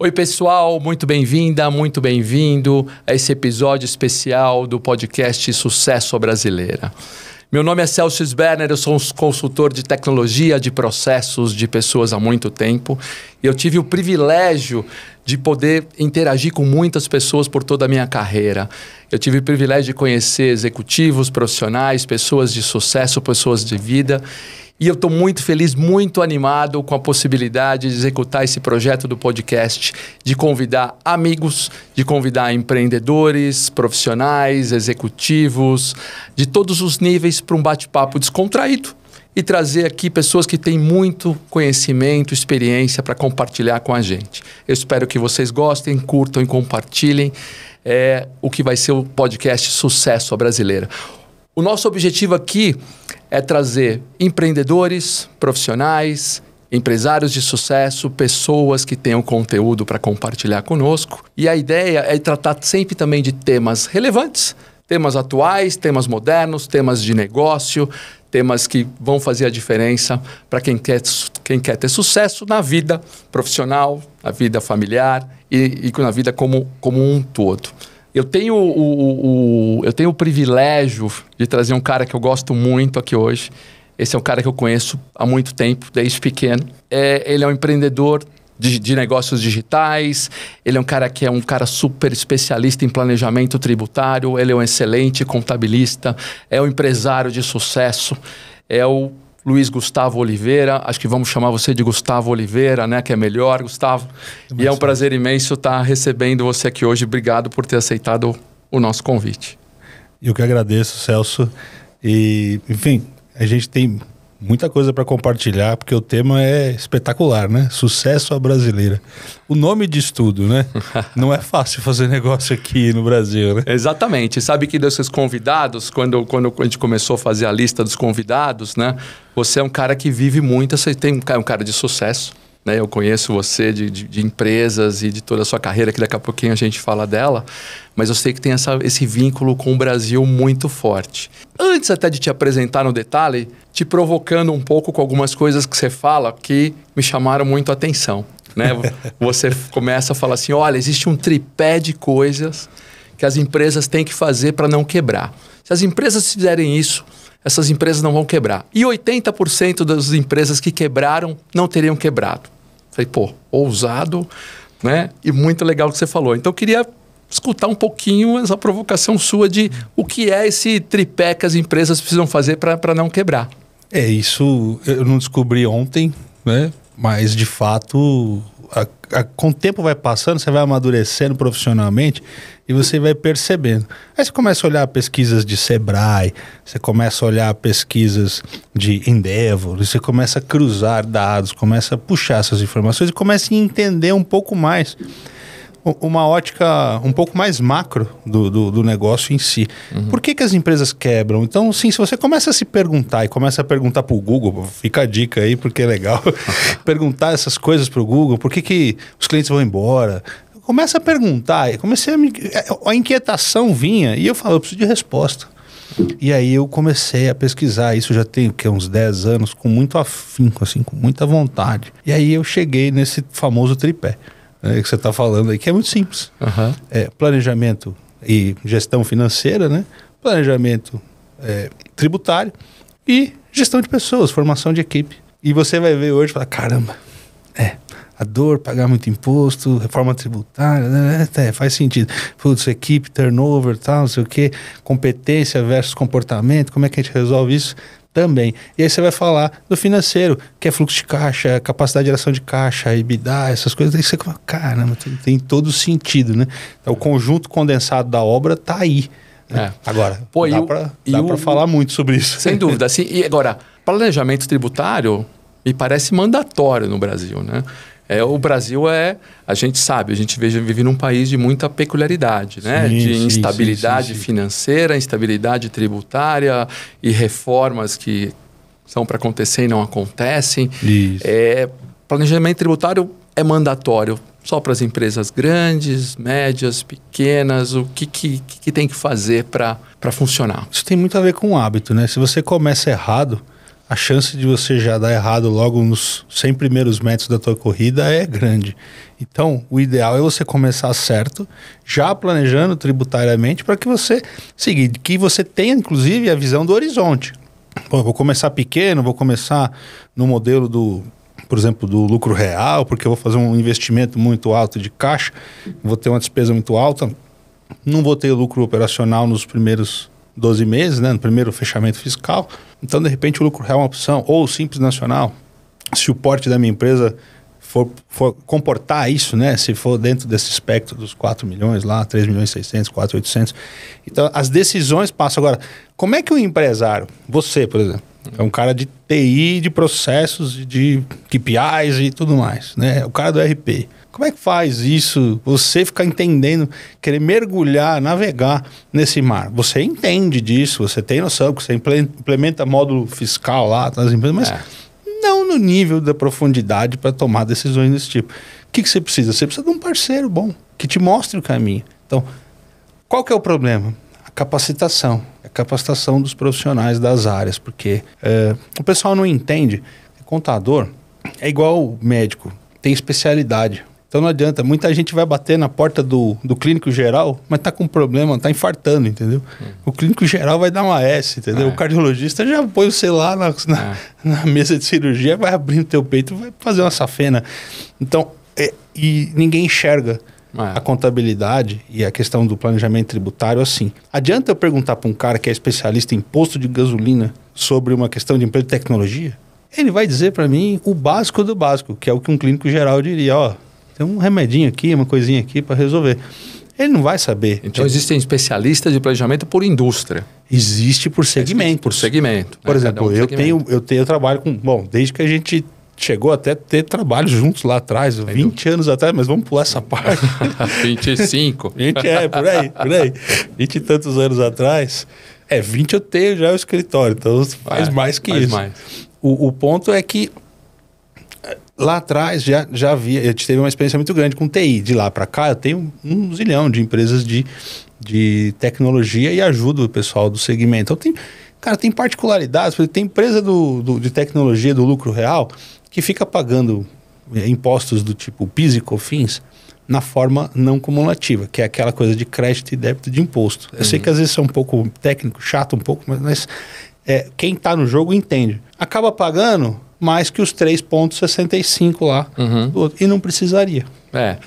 Oi pessoal, muito bem-vinda, muito bem-vindo a esse episódio especial do podcast Sucesso Brasileira. Meu nome é Celso Sberner, eu sou um consultor de tecnologia, de processos, de pessoas há muito tempo. E eu tive o privilégio de poder interagir com muitas pessoas por toda a minha carreira. Eu tive o privilégio de conhecer executivos, profissionais, pessoas de sucesso, pessoas de vida. E eu estou muito feliz, muito animado com a possibilidade de executar esse projeto do podcast, de convidar amigos, de convidar empreendedores, profissionais, executivos, de todos os níveis para um bate-papo descontraído e trazer aqui pessoas que têm muito conhecimento, experiência para compartilhar com a gente. Eu espero que vocês gostem, curtam e compartilhem o que vai ser o podcast Sucesso Brasileira. O nosso objetivo aqui é trazer empreendedores, profissionais, empresários de sucesso, pessoas que tenham conteúdo para compartilhar conosco. E a ideia é tratar sempre também de temas relevantes, temas atuais, temas modernos, temas de negócio, temas que vão fazer a diferença para quem quer ter sucesso na vida profissional, na vida familiar e na vida como um todo. Eu tenho o privilégio de trazer um cara que eu gosto muito aqui hoje. Esse é um cara que eu conheço há muito tempo, desde pequeno. Ele é um empreendedor de negócios digitais. Ele é um cara super especialista em planejamento tributário. Ele é um excelente contabilista. É um empresário de sucesso. É o Luiz Gustavo Oliveira, acho que vamos chamar você de Gustavo Oliveira, né? Que é melhor, Gustavo. E é um prazer imenso estar recebendo você aqui hoje. Obrigado por ter aceitado o nosso convite. Eu que agradeço, Celso. E, enfim, a gente tem muita coisa para compartilhar, porque o tema é espetacular, né? Sucesso à brasileira. O nome diz tudo, né? Não é fácil fazer negócio aqui no Brasil, né? Exatamente. Sabe que desses convidados, quando a gente começou a fazer a lista dos convidados, né? Você é um cara que vive muito, você é um cara de sucesso, né? Eu conheço você de empresas e de toda a sua carreira, que daqui a pouquinho a gente fala dela, mas eu sei que tem esse vínculo com o Brasil muito forte. Antes até de te apresentar no detalhe, te provocando um pouco com algumas coisas que você fala que me chamaram muito a atenção, né? Você começa a falar assim, olha, existe um tripé de coisas que as empresas têm que fazer para não quebrar. Se as empresas fizerem isso, essas empresas não vão quebrar. E 80% das empresas que quebraram não teriam quebrado. Falei, pô, ousado, né? E muito legal o que você falou. Então eu queria escutar um pouquinho essa provocação sua de o que é esse tripé que as empresas precisam fazer para não quebrar. Isso eu não descobri ontem, né? Mas de fato, com o tempo vai passando, você vai amadurecendo profissionalmente e você vai percebendo. Aí você começa a olhar pesquisas de Sebrae, você começa a olhar pesquisas de Endeavor, você começa a cruzar dados, começa a puxar essas informações e começa a entender um pouco mais, uma ótica um pouco mais macro do negócio em si. Uhum. Por que as empresas quebram? Então, sim, se você começa a se perguntar e começa a perguntar para o Google, fica a dica aí porque é legal, perguntar essas coisas para o Google, por que os clientes vão embora? Começa a perguntar, a inquietação vinha e eu falo, eu preciso de resposta. E aí eu comecei a pesquisar, isso já tem uns 10 anos, com muito afinco, assim, com muita vontade. E aí eu cheguei nesse famoso tripé, né, que você está falando aí, que é muito simples. Uhum. Planejamento e gestão financeira, né? Planejamento tributário e gestão de pessoas, formação de equipe. E você vai ver hoje e falar, caramba, a dor, pagar muito imposto, reforma tributária, faz sentido. Putz, equipe, turnover, tal, não sei o quê, competência versus comportamento, como é que a gente resolve isso? Também. E aí você vai falar do financeiro, que é fluxo de caixa, capacidade de geração de caixa, EBITDA, essas coisas. Aí você fala, caramba, tem todo sentido, né? Então, o conjunto condensado da obra está aí. Né? Agora, dá para falar muito sobre isso. Sem dúvida. Assim, e agora, planejamento tributário me parece mandatório no Brasil, né? O Brasil a gente sabe, a gente vive num país de muita peculiaridade, né? De instabilidade financeira, instabilidade tributária e reformas que são para acontecer e não acontecem. Planejamento tributário é mandatório só para as empresas grandes, médias, pequenas. O que tem que fazer para funcionar? Isso tem muito a ver com o hábito, né? Se você começa errado, a chance de você já dar errado logo nos 100 primeiros metros da tua corrida é grande. Então, o ideal é você começar certo, já planejando tributariamente para que você seguir, que você tenha, inclusive, a visão do horizonte. Pô, vou começar pequeno, vou começar no modelo por exemplo, do lucro real, porque eu vou fazer um investimento muito alto de caixa, vou ter uma despesa muito alta, não vou ter lucro operacional nos primeiros 12 meses, né, no primeiro fechamento fiscal. Então, de repente, o lucro real é uma opção, ou o Simples Nacional, se o porte da minha empresa for comportar isso, né, se for dentro desse espectro dos 4 milhões lá, 3 milhões e 600, 4 800. Então, as decisões passam. Agora, como é que o empresário, você, por exemplo, é um cara de TI, de processos, de KPIs e tudo mais, né? O cara do RP. Como é que faz isso? Você ficar entendendo, querer mergulhar, navegar nesse mar. Você entende disso, você tem noção que você implementa módulo fiscal lá nas empresas, mas não no nível da profundidade para tomar decisões desse tipo. O que você precisa? Você precisa de um parceiro bom, que te mostre o caminho. Então, qual que é o problema? A capacitação. A capacitação dos profissionais das áreas, porque o pessoal não entende que contador é igual médico, tem especialidade. Então não adianta, muita gente vai bater na porta do clínico geral, mas tá com problema, tá infartando, entendeu? O clínico geral vai dar uma S, entendeu? O cardiologista já põe o celular na mesa de cirurgia, vai abrir o teu peito, vai fazer uma safena. Então, e ninguém enxerga a contabilidade e a questão do planejamento tributário assim. Adianta eu perguntar para um cara que é especialista em posto de gasolina sobre uma questão de empresa de tecnologia? Ele vai dizer para mim o básico do básico, que é o que um clínico geral diria, ó, tem um remedinho aqui, uma coisinha aqui para resolver. Ele não vai saber. Então existem especialistas de planejamento por indústria. Existe por segmento. Por segmento. Por exemplo, eu trabalho com... Bom, desde que a gente chegou até ter trabalho juntos lá atrás, 20 anos atrás, mas vamos pular essa parte. 25. 20 por aí. 20 e tantos anos atrás. 20 eu tenho já o escritório, então faz mais que isso. Mais. O ponto é que lá atrás já havia, a gente teve uma experiência muito grande com TI. De lá para cá eu tenho um zilhão de empresas de tecnologia e ajudo o pessoal do segmento. Então tem particularidades, porque tem empresa de tecnologia do lucro real que fica pagando impostos do tipo PIS e COFINS na forma não cumulativa, que é aquela coisa de crédito e débito de imposto. Eu sei que às vezes é um pouco técnico, chato um pouco, mas quem está no jogo entende. Acaba pagando mais que os 3,65 lá do outro, e não precisaria.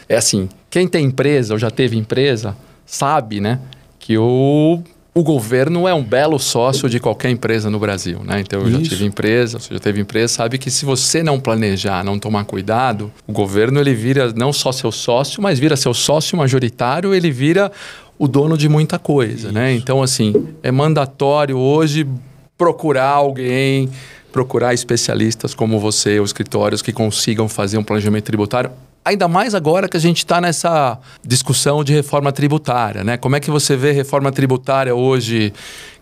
É assim, quem tem empresa ou já teve empresa sabe, né, que o governo é um belo sócio de qualquer empresa no Brasil, né? Então, eu já tive empresa, você já teve empresa, sabe que se você não planejar, não tomar cuidado, o governo ele vira não só seu sócio, mas vira seu sócio majoritário, ele vira o dono de muita coisa, né? Então, assim, é mandatório hoje procurar alguém, procurar especialistas como você, ou escritórios que consigam fazer um planejamento tributário. Ainda mais agora que a gente está nessa discussão de reforma tributária, né? Como é que você vê reforma tributária hoje?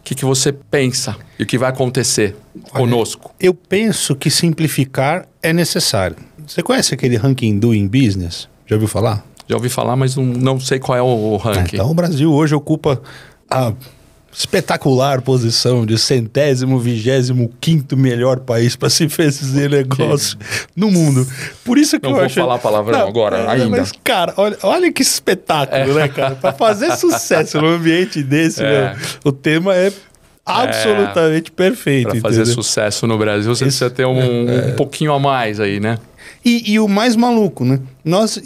O que você pensa e o que vai acontecer conosco? Eu penso que simplificar é necessário. Você conhece aquele ranking Doing Business? Já ouviu falar? Já ouvi falar, mas não sei qual é o ranking. Então, o Brasil hoje ocupa a espetacular posição de 125º melhor país para se fazer negócio no mundo. Por isso que não vou falar palavrão agora ainda. Mas, cara, olha que espetáculo, né, cara? Para fazer sucesso num ambiente desse, meu, o tema é absolutamente perfeito. Para fazer sucesso no Brasil, você precisa ter um pouquinho a mais aí, né? E o mais maluco, né?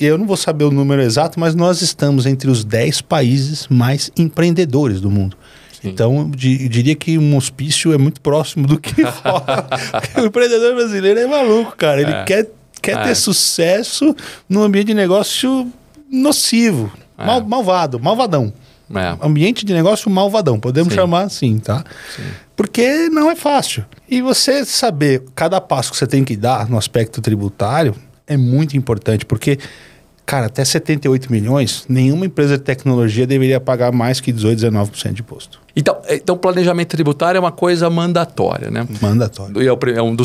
Eu não vou saber o número exato, mas nós estamos entre os 10 países mais empreendedores do mundo. Então, eu diria que um hospício é muito próximo do que fora. O empreendedor brasileiro é maluco, cara. Ele quer ter sucesso num ambiente de negócio nocivo, malvadão. Ambiente de negócio malvadão, podemos chamar assim, tá? Sim. Porque não é fácil. E você saber cada passo que você tem que dar no aspecto tributário é muito importante, porque... Cara, até 78 milhões, nenhuma empresa de tecnologia deveria pagar mais que 18%, 19% de imposto. Então, planejamento tributário é uma coisa mandatória, né? Mandatório. E é um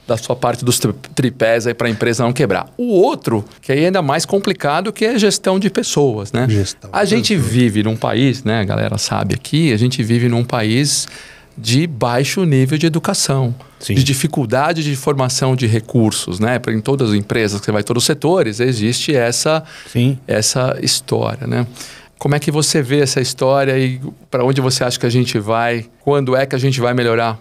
da sua parte dos tripés aí para a empresa não quebrar. O outro, que é ainda mais complicado, que é gestão de pessoas, né? A gente vive num país, né? A galera sabe aqui, a gente vive num país de baixo nível de educação, Sim. de dificuldade de formação de recursos, né? Em todas as empresas, que você vai em todos os setores, existe essa história, né? Como é que você vê essa história e para onde você acha que a gente vai? Quando é que a gente vai melhorar?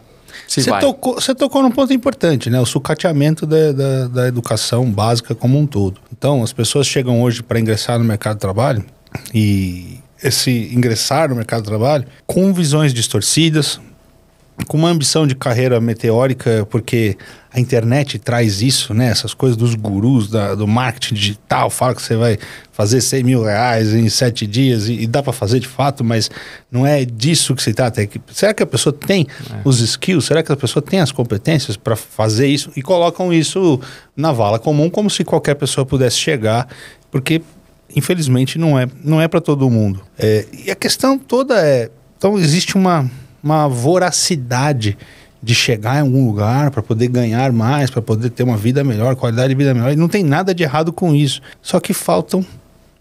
Você tocou num ponto importante, né? O sucateamento da educação básica como um todo. Então, as pessoas chegam hoje para ingressar no mercado de trabalho e esse ingressar no mercado de trabalho com visões distorcidas, com uma ambição de carreira meteórica, porque a internet traz isso, né? Essas coisas dos gurus do marketing digital, fala que você vai fazer 100 mil reais em 7 dias e dá para fazer de fato, mas não é disso que se trata. Será que a pessoa tem os skills? Será que a pessoa tem as competências para fazer isso? E colocam isso na vala comum como se qualquer pessoa pudesse chegar, porque infelizmente não é para todo mundo. E a questão toda então existe uma voracidade de chegar em algum lugar para poder ganhar mais, para poder ter uma vida melhor, qualidade de vida melhor. E não tem nada de errado com isso. Só que faltam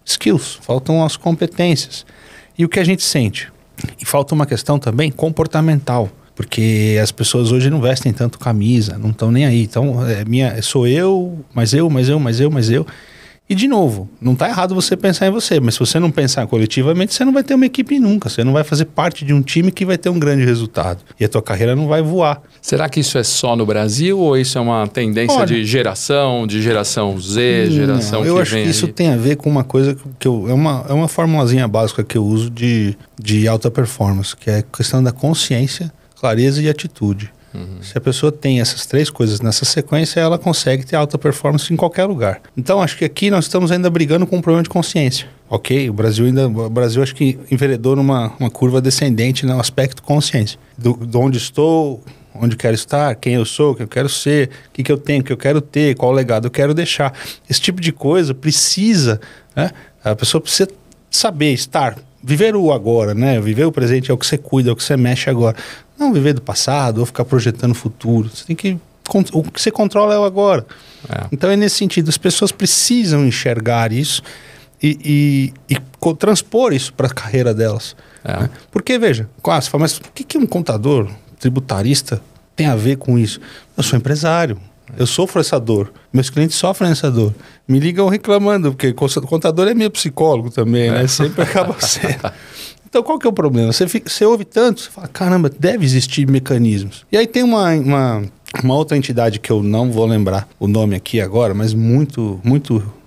skills, faltam as competências. E o que a gente sente? E falta uma questão também comportamental. Porque as pessoas hoje não vestem tanto camisa, não estão nem aí. Então, sou eu, mais eu. E, de novo, não está errado você pensar em você, mas se você não pensar coletivamente, você não vai ter uma equipe nunca. Você não vai fazer parte de um time que vai ter um grande resultado. E a tua carreira não vai voar. Será que isso é só no Brasil ou isso é uma tendência de geração Z, geração que vem? Eu acho que isso tem a ver com uma coisa que é uma formulazinha básica que eu uso de alta performance, que é a questão da consciência, clareza e atitude. Se a pessoa tem essas 3 coisas nessa sequência, ela consegue ter alta performance em qualquer lugar. Então, acho que aqui nós estamos ainda brigando com um problema de consciência. Ok? O Brasil acho que enveredou numa curva descendente no aspecto consciência. De onde estou, onde quero estar, quem eu sou, o que eu quero ser, o que eu tenho, o que eu quero ter, qual legado eu quero deixar. Esse tipo de coisa precisa, né? A pessoa precisa saber viver o agora, né? Viver o presente é o que você cuida, é o que você mexe agora. Não viver do passado ou ficar projetando o futuro. Você tem que... O que você controla é o agora. Então é nesse sentido. As pessoas precisam enxergar isso e transpor isso para a carreira delas. Né? Porque, veja, você fala, mas o que um contador, tributarista tem a ver com isso? Eu sou empresário. Eu sofro essa dor. Meus clientes sofrem essa dor. Me ligam reclamando, porque o contador é meio psicólogo também, né? Sempre acaba sendo. Então, qual que é o problema? Você ouve tanto, você fala, caramba, deve existir mecanismos. E aí tem uma outra entidade que eu não vou lembrar o nome aqui agora, mas muito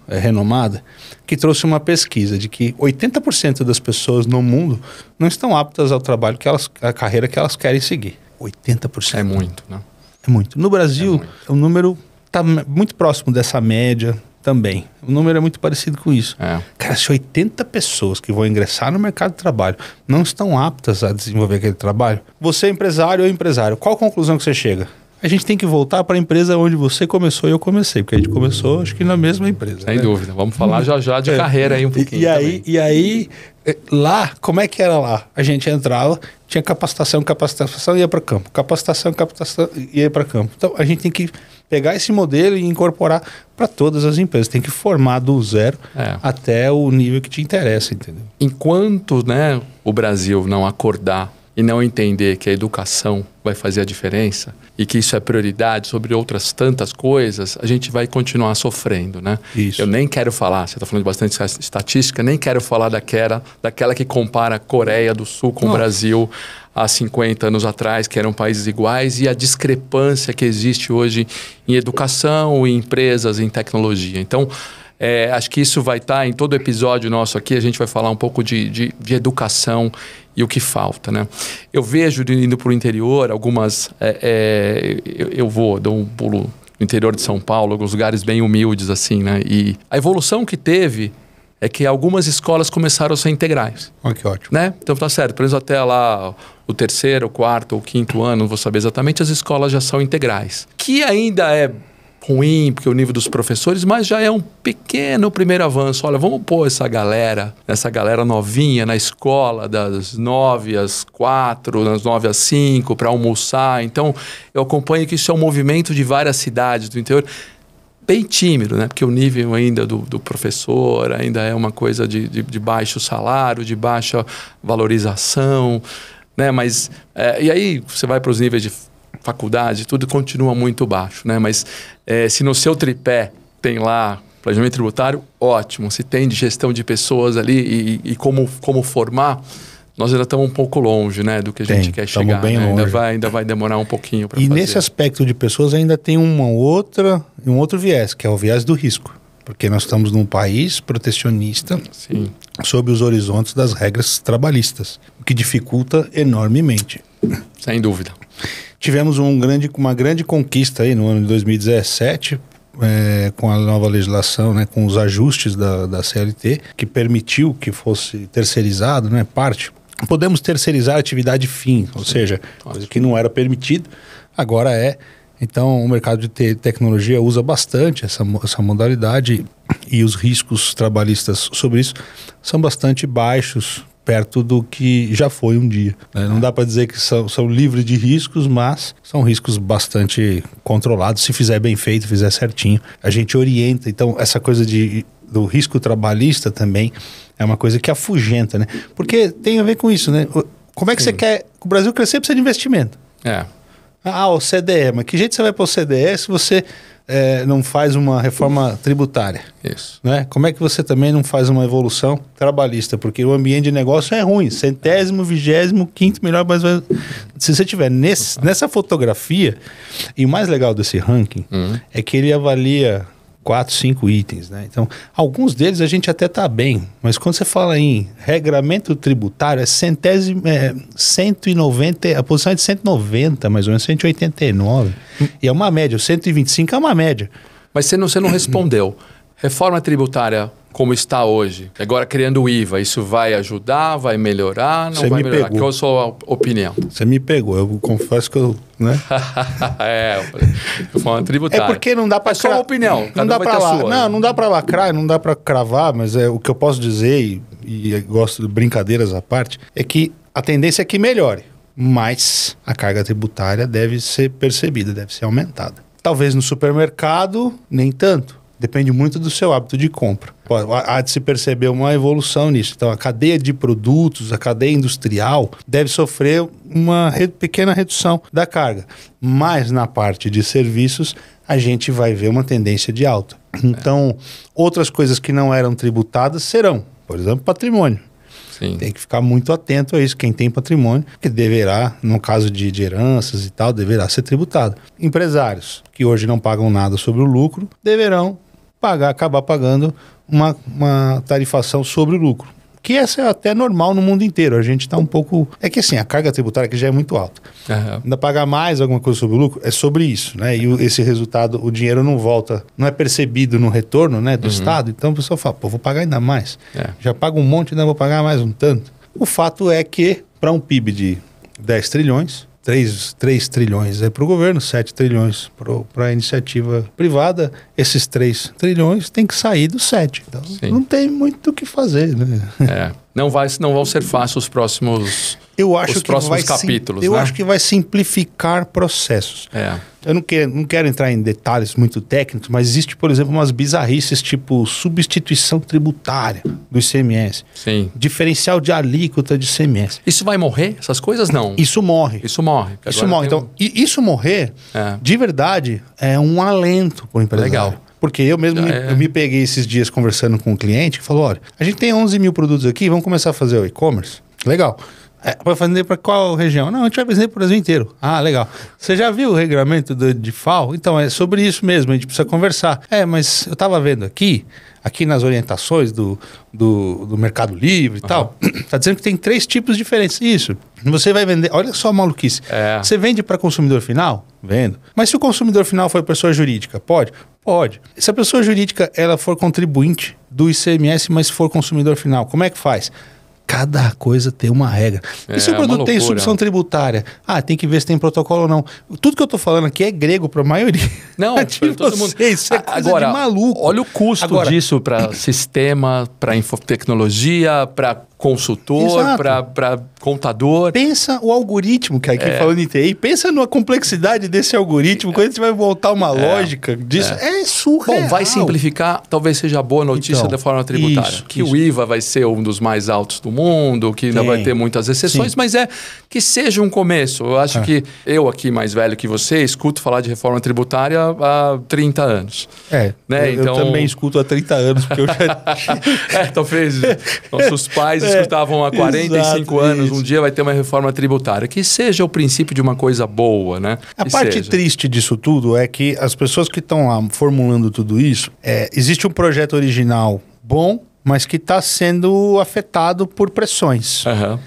renomada, que trouxe uma pesquisa de que 80% das pessoas no mundo não estão aptas ao trabalho, a carreira que elas querem seguir. 80%. É muito, né? É muito. No Brasil, o número está muito próximo dessa média também. O número é muito parecido com isso. Cara, se 80 pessoas que vão ingressar no mercado de trabalho não estão aptas a desenvolver aquele trabalho, você é empresário ou empresário, qual conclusão que você chega? A gente tem que voltar para a empresa onde você começou e eu comecei, porque a gente começou, acho que na mesma empresa. Sem dúvida. Vamos falar já de carreira aí um pouquinho. E aí, lá, como é que era lá? A gente entrava, tinha capacitação e ia para campo. Capacitação e ia para campo. Então, a gente tem que pegar esse modelo e incorporar para todas as empresas. Tem que formar do zero até o nível que te interessa, entendeu? Enquanto, né, o Brasil não acordar e não entender que a educação vai fazer a diferença e que isso é prioridade sobre outras tantas coisas, a gente vai continuar sofrendo, né? Isso. Eu nem quero falar, você está falando de bastante estatística, nem quero falar daquela que compara a Coreia do Sul com o Brasil há 50 anos atrás, que eram países iguais, e a discrepância que existe hoje em educação, em empresas, em tecnologia. Então, acho que isso vai estar em todo episódio nosso aqui, a gente vai falar um pouco de educação e o que falta, né? Eu vejo, indo para o interior, algumas... dou um pulo no interior de São Paulo, alguns lugares bem humildes, assim, né? E a evolução que teve é que algumas escolas começaram a ser integrais. Que ótimo. Né? Então tá certo, por exemplo, até lá o 3º, 4º ou 5º ano, não vou saber exatamente, as escolas já são integrais. Que ainda é ruim, porque o nível dos professores, mas já é um pequeno primeiro avanço. Olha, vamos pôr essa galera novinha na escola das 9 às 4, das 9 às 5 para almoçar. Então, eu acompanho que isso é um movimento de várias cidades do interior, bem tímido, né? Porque o nível ainda do professor ainda é uma coisa de baixo salário, de baixa valorização. né? Mas, e aí você vai para os níveis de faculdade, tudo continua muito baixo, né? Mas se no seu tripé tem lá planejamento tributário, ótimo. Se tem de gestão de pessoas ali e como formar, nós ainda estamos um pouco longe, né, do que a gente quer chegar. Bem né? longe. Ainda vai demorar um pouquinho para fazer. E nesse aspecto de pessoas ainda tem um outro viés, que é o viés do risco. Porque nós estamos num país protecionista, Sim. sob os horizontes das regras trabalhistas, o que dificulta enormemente. Sem dúvida. Tivemos uma grande conquista aí no ano de 2017, com a nova legislação, né, com os ajustes da CLT, que permitiu que fosse terceirizado, né, parte. Podemos terceirizar a atividade fim, ou seja, coisa que não era permitido, agora é. Então, o mercado de tecnologia usa bastante essa modalidade e os riscos trabalhistas sobre isso são bastante baixos, perto do que já foi um dia. Né? Não dá para dizer que são livres de riscos, mas são riscos bastante controlados. Se fizer bem feito, fizer certinho, a gente orienta. Então, essa coisa do risco trabalhista também é uma coisa que afugenta, né? Porque tem a ver com isso, né? Como é que você quer... O Brasil crescer precisa de investimento. O CDE. Mas que jeito você vai para o CDE se você não faz uma reforma tributária? Isso. Né? Como é que você também não faz uma evolução trabalhista? Porque o ambiente de negócio é ruim. 100º, 25º melhor, mas se você tiver nessa fotografia, e o mais legal desse ranking é que ele avalia 4, 5 itens, né? Então, alguns deles a gente até tá bem, mas quando você fala em regramento tributário, é 190, a posição é de 190, mais ou menos, 189. E é uma média, o 125 é uma média. Mas você não respondeu. Reforma tributária como está hoje, agora criando o IVA, isso vai ajudar, vai melhorar, não vai melhorar? Qual a sua opinião? Você me pegou, eu confesso que eu... Né? Reforma tributária. É porque não dá para... É só uma opinião, não dá para lacrar, não dá para lacrar, não dá para cravar, mas o que eu posso dizer, e gosto de brincadeiras à parte, é que a tendência é que melhore, mas a carga tributária deve ser percebida, deve ser aumentada. Talvez no supermercado, nem tanto. Depende muito do seu hábito de compra. Há de se perceber uma evolução nisso. Então, a cadeia de produtos, a cadeia industrial, deve sofrer uma pequena redução da carga. Mas, na parte de serviços, a gente vai ver uma tendência de alta. Então, outras coisas que não eram tributadas serão. Por exemplo, patrimônio. Sim. Tem que ficar muito atento a isso. Quem tem patrimônio, que deverá, no caso de heranças e tal, deverá ser tributado. Empresários, que hoje não pagam nada sobre o lucro, deverão acabar pagando uma tarifação sobre o lucro. Que essa é até normal no mundo inteiro. A gente está um pouco... É que assim, a carga tributária que já é muito alta. Ainda pagar mais alguma coisa sobre o lucro, é sobre isso, né? E esse resultado, o dinheiro não volta, não é percebido no retorno, né, do Estado. Então o pessoal fala, vou pagar ainda mais. Já pago um monte, ainda vou pagar mais um tanto. O fato é que, para um PIB de 10 trilhões... 3 trilhões é para o governo, 7 trilhões para a iniciativa privada. Esses 3 trilhões tem que sair dos 7. Então, não tem muito o que fazer. Né? Não vão ser fáceis os próximos capítulos. Eu acho que vai simplificar processos. Eu não quero entrar em detalhes muito técnicos, mas existe, por exemplo, umas bizarrices tipo substituição tributária do ICMS. Sim. Diferencial de alíquota de ICMS. Isso vai morrer? Essas coisas não? Isso morre. Isso morre. Então, isso morrer, de verdade, é um alento para o empresário. Legal. Porque eu mesmo eu me peguei esses dias conversando com um cliente que falou, olha, a gente tem 11 mil produtos aqui, vamos começar a fazer o e-commerce? Legal. Vai vender para qual região? Não, a gente vai vender para o Brasil inteiro. Ah, legal. Você já viu o regulamento de FAO? Então, é sobre isso mesmo, a gente precisa conversar. Mas eu estava vendo aqui nas orientações do Mercado Livre e tal, está dizendo que tem 3 tipos diferentes. Isso. Você vai vender... Olha só a maluquice. Você vende para consumidor final? Vendo. Mas se o consumidor final for pessoa jurídica, pode? Pode. Se a pessoa jurídica ela for contribuinte do ICMS, mas for consumidor final, como é que faz? Cada coisa tem uma regra. E se o produto tem substituição tributária? Tem que ver se tem protocolo ou não. Tudo que eu estou falando aqui é grego para a maioria. Não, todo mundo. Isso é coisa de maluco. Olha o custo disso para sistema, para infotecnologia, para consultor, para contador. Pensa o algoritmo, que aqui falando em TI, pensa na complexidade desse algoritmo, quando a gente vai voltar uma lógica disso, é surreal. Bom, vai simplificar, talvez seja boa notícia Então, da forma tributária. O IVA vai ser um dos mais altos do mundo, que ainda vai ter muitas exceções, mas que seja um começo. Eu acho que eu aqui, mais velho que você, escuto falar de reforma tributária há 30 anos. Né? Eu também escuto há 30 anos, porque eu já... talvez nossos pais escutavam há 45 anos, um dia vai ter uma reforma tributária. Que seja o princípio de uma coisa boa, né? A parte triste disso tudo é que as pessoas que estão lá formulando tudo isso, existe um projeto original bom, mas que está sendo afetado por pressões.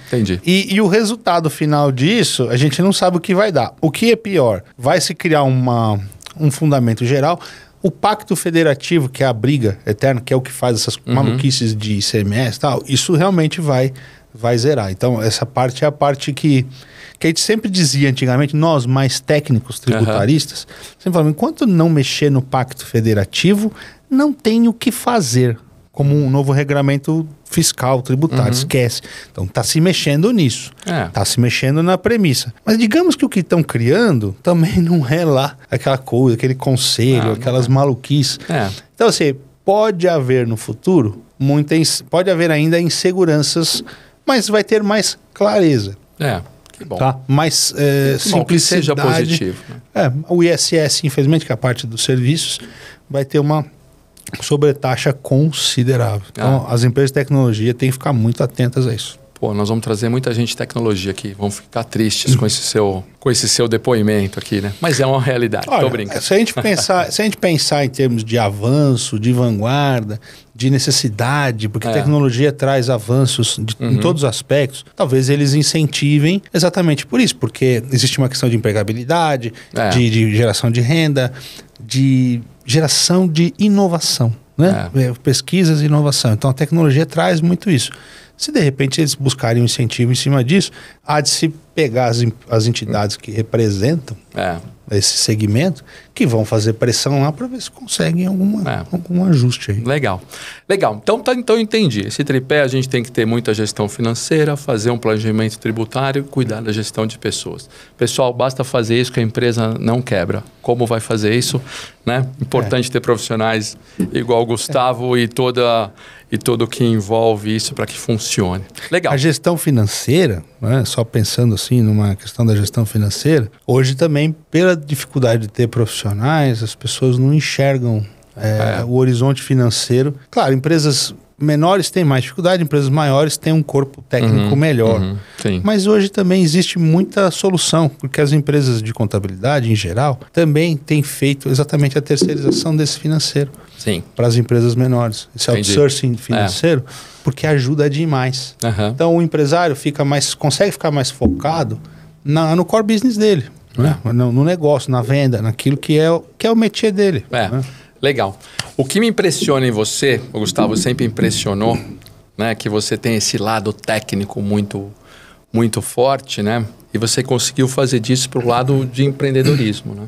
Entendi. E o resultado final disso, a gente não sabe o que vai dar. O que é pior? Vai se criar um fundamento geral. O pacto federativo, que é a briga eterna, que é o que faz essas maluquices de ICMS e tal, isso realmente vai zerar. Então, essa parte é a parte que a gente sempre dizia antigamente, nós mais técnicos tributaristas, sempre falamos, enquanto não mexer no pacto federativo, não tem o que fazer, como um novo regulamento fiscal, tributário, esquece. Então, está se mexendo nisso. Está se mexendo na premissa. Mas digamos que o que estão criando também não é lá aquela coisa, aquele conselho, aquelas maluquices. Então, assim, pode haver no futuro, pode haver ainda inseguranças, mas vai ter mais clareza. Que bom. Tá? Mais simplicidade. Que seja positivo. Né? O ISS, infelizmente, que é a parte dos serviços, vai ter uma sobretaxa considerável. Então, as empresas de tecnologia têm que ficar muito atentas a isso. Pô, nós vamos trazer muita gente de tecnologia aqui. Vamos ficar tristes com esse seu depoimento aqui, né? Mas é uma realidade. Tô brincando. Se a gente pensar em termos de avanço, de vanguarda, de necessidade, porque a tecnologia traz avanços em todos os aspectos, talvez eles incentivem exatamente por isso, porque existe uma questão de empregabilidade, de geração de renda, de geração de inovação, né? Pesquisas e inovação. Então a tecnologia traz muito isso. Se de repente eles buscarem um incentivo em cima disso, há de se pegar as entidades que representam esse segmento, que vão fazer pressão lá para ver se conseguem algum ajuste aí. Legal. Então eu entendi. Esse tripé a gente tem que ter muita gestão financeira, fazer um planejamento tributário, cuidar da gestão de pessoas. Pessoal, basta fazer isso que a empresa não quebra. Como vai fazer isso? Né? Importante ter profissionais igual o Gustavo e tudo o que envolve isso para que funcione. Legal. A gestão financeira, né, só pensando assim numa questão da gestão financeira, hoje também, pela dificuldade de ter profissionais, as pessoas não enxergam o horizonte financeiro. Claro, empresas menores têm mais dificuldade, empresas maiores têm um corpo técnico melhor. Mas hoje também existe muita solução, porque as empresas de contabilidade, em geral, também têm feito exatamente a terceirização desse financeiro para as empresas menores. Esse outsourcing financeiro, porque ajuda demais. Então, o empresário consegue ficar mais focado no core business dele, né? No negócio, na venda, naquilo que é o métier dele. Né? Legal. O que me impressiona em você, o Gustavo sempre impressionou, né, que você tem esse lado técnico muito, muito forte, né? E você conseguiu fazer disso para o lado de empreendedorismo, né?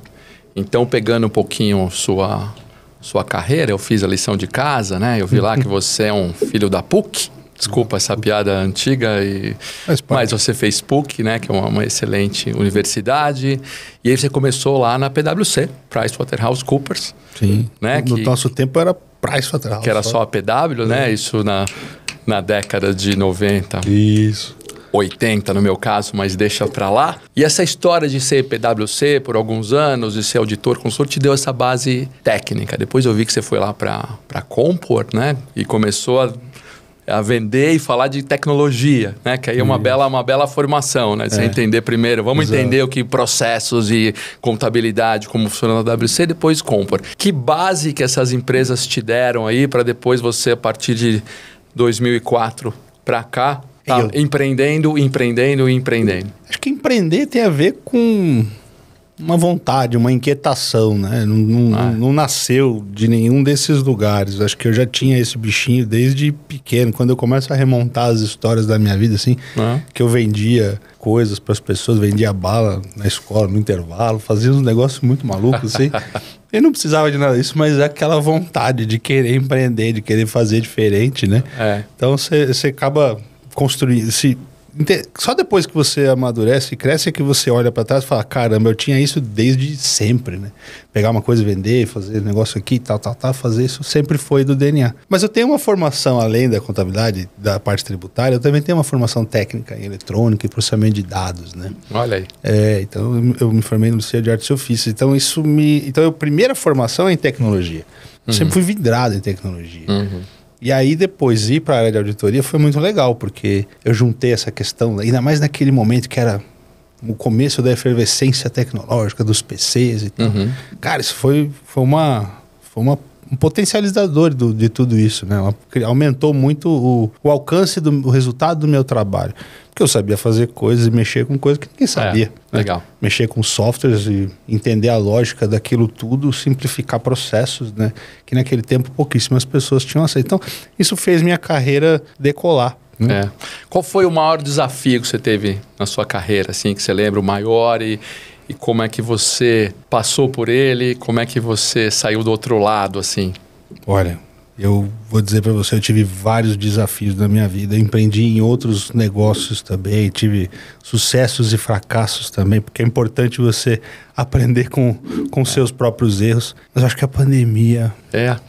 Então, pegando um pouquinho sua carreira, eu fiz a lição de casa, né? Eu vi lá que você é um filho da PUC. Desculpa essa piada antiga, mas você fez PUC, né, que é uma excelente universidade. E aí você começou lá na PwC, PricewaterhouseCoopers. Sim, né, no nosso tempo era PricewaterhouseCoopers. Que era só a PW, né? Isso na década de 90. Isso. 80 no meu caso, mas deixa pra lá. E essa história de ser PwC por alguns anos, de ser auditor consultor, te deu essa base técnica. Depois eu vi que você foi lá pra Compor, né? E começou a vender e falar de tecnologia, né? Que aí é uma bela formação, né? Você entender primeiro, entender o que processos e contabilidade, como funciona na WC, depois Compor. Que base que essas empresas te deram aí para depois você, a partir de 2004 para cá, empreendendo? Acho que empreender tem a ver com uma vontade, uma inquietação, né? Não nasceu de nenhum desses lugares. Acho que eu já tinha esse bichinho desde pequeno. Quando eu começo a remontar as histórias da minha vida, assim, que eu vendia coisas para as pessoas, vendia bala na escola, no intervalo, fazia uns negócios muito malucos, assim. Eu não precisava de nada disso, mas é aquela vontade de querer empreender, de querer fazer diferente, né? Então você acaba construir... Só depois que você amadurece e cresce é que você olha para trás e fala, caramba, eu tinha isso desde sempre, né? Pegar uma coisa e vender, fazer negócio aqui, tal, fazer isso sempre foi do DNA. Mas eu tenho uma formação, além da contabilidade, da parte tributária, eu também tenho uma formação técnica em eletrônica e processamento de dados, né? Olha aí. Então eu me formei no Liceu de Artes e Ofícios. Então Então a primeira formação é em tecnologia. Eu sempre fui vidrado em tecnologia. E aí depois ir para a área de auditoria foi muito legal, porque eu juntei essa questão, ainda mais naquele momento que era o começo da efervescência tecnológica dos PCs e tal. Cara, isso foi um potencializador de tudo isso, né? Aumentou muito o alcance do resultado do meu trabalho. Porque eu sabia fazer coisas e mexer com coisas que ninguém sabia. Né? Legal. Mexer com softwares e entender a lógica daquilo tudo, simplificar processos, né? Que naquele tempo pouquíssimas pessoas tinham aceito. Então, isso fez minha carreira decolar. Né? Qual foi o maior desafio que você teve na sua carreira, assim, que você lembra, o maior e como é que você passou por ele, como é que você saiu do outro lado, assim? Olha, eu vou dizer para você, eu tive vários desafios na minha vida, empreendi em outros negócios também, tive sucessos e fracassos também, porque é importante você aprender com seus próprios erros. Mas eu acho que a pandemia,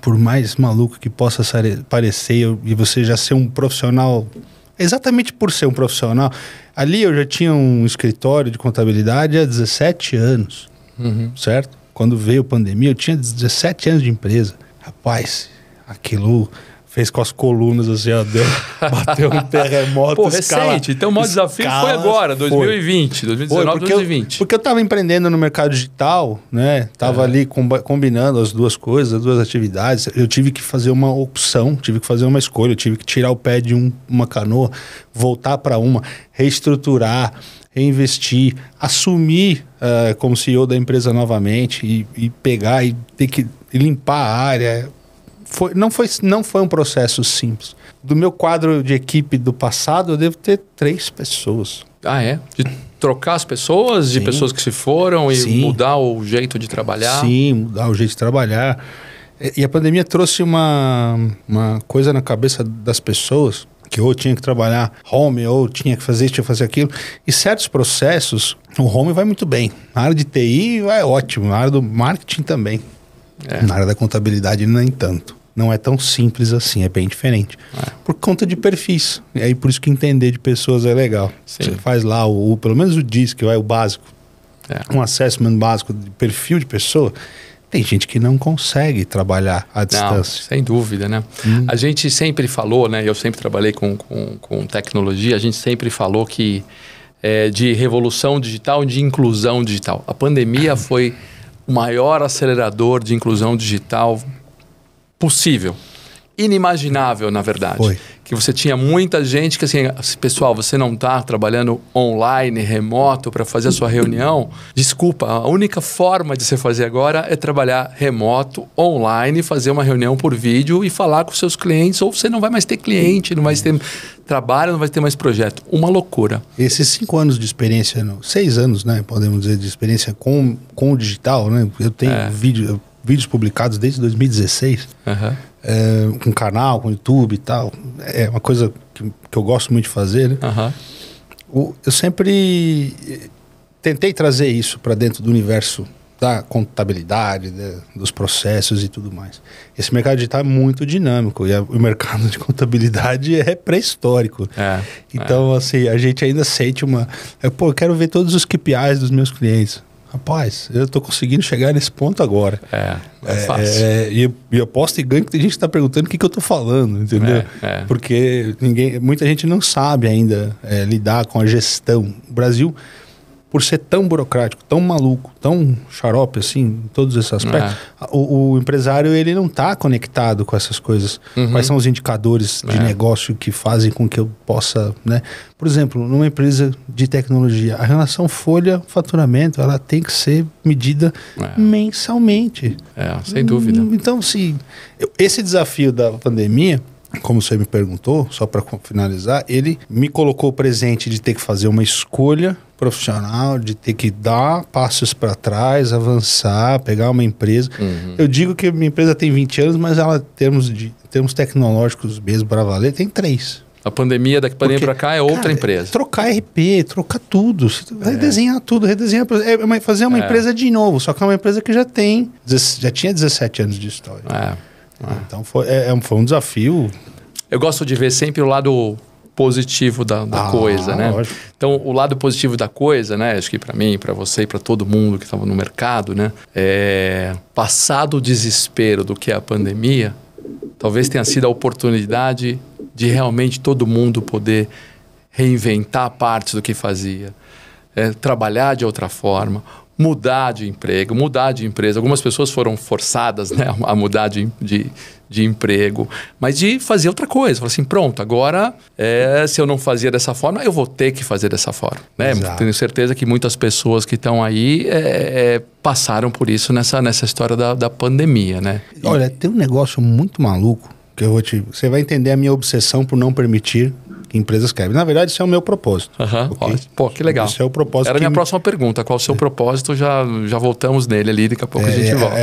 por mais maluco que possa parecer, e você já ser um profissional... Exatamente por ser um profissional. Ali eu já tinha um escritório de contabilidade há 17 anos, certo? Quando veio a pandemia, eu tinha 17 anos de empresa. Rapaz, aquilo fez com as colunas assim, ó, bateu um terremoto. Recente. Então o maior desafio foi agora, 2020, 2019, 2020. Porque eu estava empreendendo no mercado digital, né? Tava ali combinando as duas coisas, as duas atividades. Eu tive que fazer uma opção, tive que fazer uma escolha. Eu tive que tirar o pé de uma canoa, voltar para uma, reestruturar, reinvestir, assumir como CEO da empresa novamente e pegar e ter que limpar a área. Não foi um processo simples. Do meu quadro de equipe do passado, eu devo ter 3 pessoas. Ah, é? De trocar as pessoas, de pessoas que se foram e mudar o jeito de trabalhar? Sim, mudar o jeito de trabalhar. E a pandemia trouxe uma coisa na cabeça das pessoas, que ou tinha que trabalhar home, ou tinha que fazer isso, tinha que fazer aquilo. E certos processos, o home vai muito bem. Na área de TI vai ótimo, na área do marketing também. Na área da contabilidade nem tanto. Não é tão simples assim, é bem diferente. Por conta de perfis. E aí por isso que entender de pessoas é legal. Sim. Você faz lá, pelo menos o DISC, o básico. Um assessment básico de perfil de pessoa. Tem gente que não consegue trabalhar à distância. Não, sem dúvida, né? A gente sempre falou, né? Eu sempre trabalhei com tecnologia, a gente sempre falou que de revolução digital, de inclusão digital. A pandemia foi o maior acelerador de inclusão digital possível. Inimaginável, na verdade. Foi. Que você tinha muita gente que assim, pessoal, você não está trabalhando online, remoto para fazer a sua reunião? Desculpa, a única forma de você fazer agora é trabalhar remoto, online, fazer uma reunião por vídeo e falar com seus clientes, ou você não vai mais ter cliente, não vai ter trabalho, não vai ter mais projeto. Uma loucura. Esses 5 anos de experiência, 6 anos, né, podemos dizer, de experiência com o digital, né? Eu tenho vídeos publicados desde 2016, com canal, com YouTube e tal. É uma coisa que eu gosto muito de fazer, né? Eu sempre tentei trazer isso para dentro do universo da contabilidade, dos processos e tudo mais. Esse mercado digital é muito dinâmico e o mercado de contabilidade é pré-histórico. Então, assim, a gente ainda sente eu quero ver todos os KPIs dos meus clientes. Rapaz, eu estou conseguindo chegar nesse ponto agora. É fácil. E eu aposto e ganho que tem gente que está perguntando o que eu estou falando, entendeu? Porque muita gente não sabe ainda lidar com a gestão. O Brasil, por ser tão burocrático, tão maluco, tão xarope assim, em todos esses aspectos, o empresário ele não está conectado com essas coisas. Quais são os indicadores de negócio que fazem com que eu possa, né? Por exemplo, numa empresa de tecnologia, a relação folha-faturamento, ela tem que ser medida mensalmente. Sem dúvida. Então, esse desafio da pandemia, como você me perguntou, só para finalizar, ele me colocou presente de ter que fazer uma escolha profissional, de ter que dar passos para trás, avançar, pegar uma empresa. Eu digo que minha empresa tem 20 anos, mas ela, em termos tecnológicos mesmo para valer, tem 3. A pandemia, daqui para cá, é outra empresa. Trocar RP, trocar tudo. Redesenhar tudo, redesenhar. Fazer uma empresa de novo, só que é uma empresa que já tinha 17 anos de história. Então foi um desafio. Eu gosto de ver sempre o lado positivo da coisa, né? Lógico. Então, o lado positivo da coisa, né? Acho que para mim, para você e para todo mundo que estava no mercado, né? Passado o desespero do que é a pandemia, talvez tenha sido a oportunidade de realmente todo mundo poder reinventar partes do que fazia, trabalhar de outra forma, mudar de emprego, mudar de empresa. Algumas pessoas foram forçadas, né, a mudar de emprego, mas de fazer outra coisa. Falar assim, pronto, agora se eu não fazia dessa forma, eu vou ter que fazer dessa forma. Né? Tenho certeza que muitas pessoas que estão aí passaram por isso nessa história da pandemia. Né? Olha, tem um negócio muito maluco que você vai entender a minha obsessão por não permitir que empresas quebrem. Na verdade, isso é o meu propósito. Okay? Pô, que legal. Isso é o propósito. Era a minha próxima pergunta. Qual o seu propósito? Já voltamos nele ali, daqui a pouco a gente volta.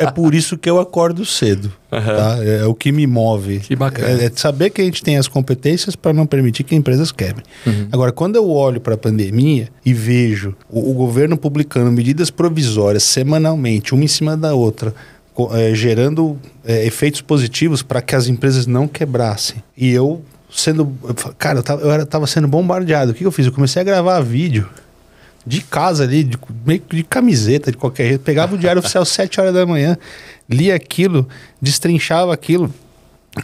É por isso que eu acordo cedo. Tá? É o que me move. Que bacana. É saber que a gente tem as competências para não permitir que empresas quebrem. Agora, quando eu olho para a pandemia e vejo o governo publicando medidas provisórias semanalmente, uma em cima da outra, gerando efeitos positivos para que as empresas não quebrassem. E eu Cara, eu tava sendo bombardeado. O que eu fiz? Eu comecei a gravar vídeo de casa ali, meio de camiseta, de qualquer jeito. Pegava o Diário Oficial às 7 horas da manhã, lia aquilo, destrinchava aquilo.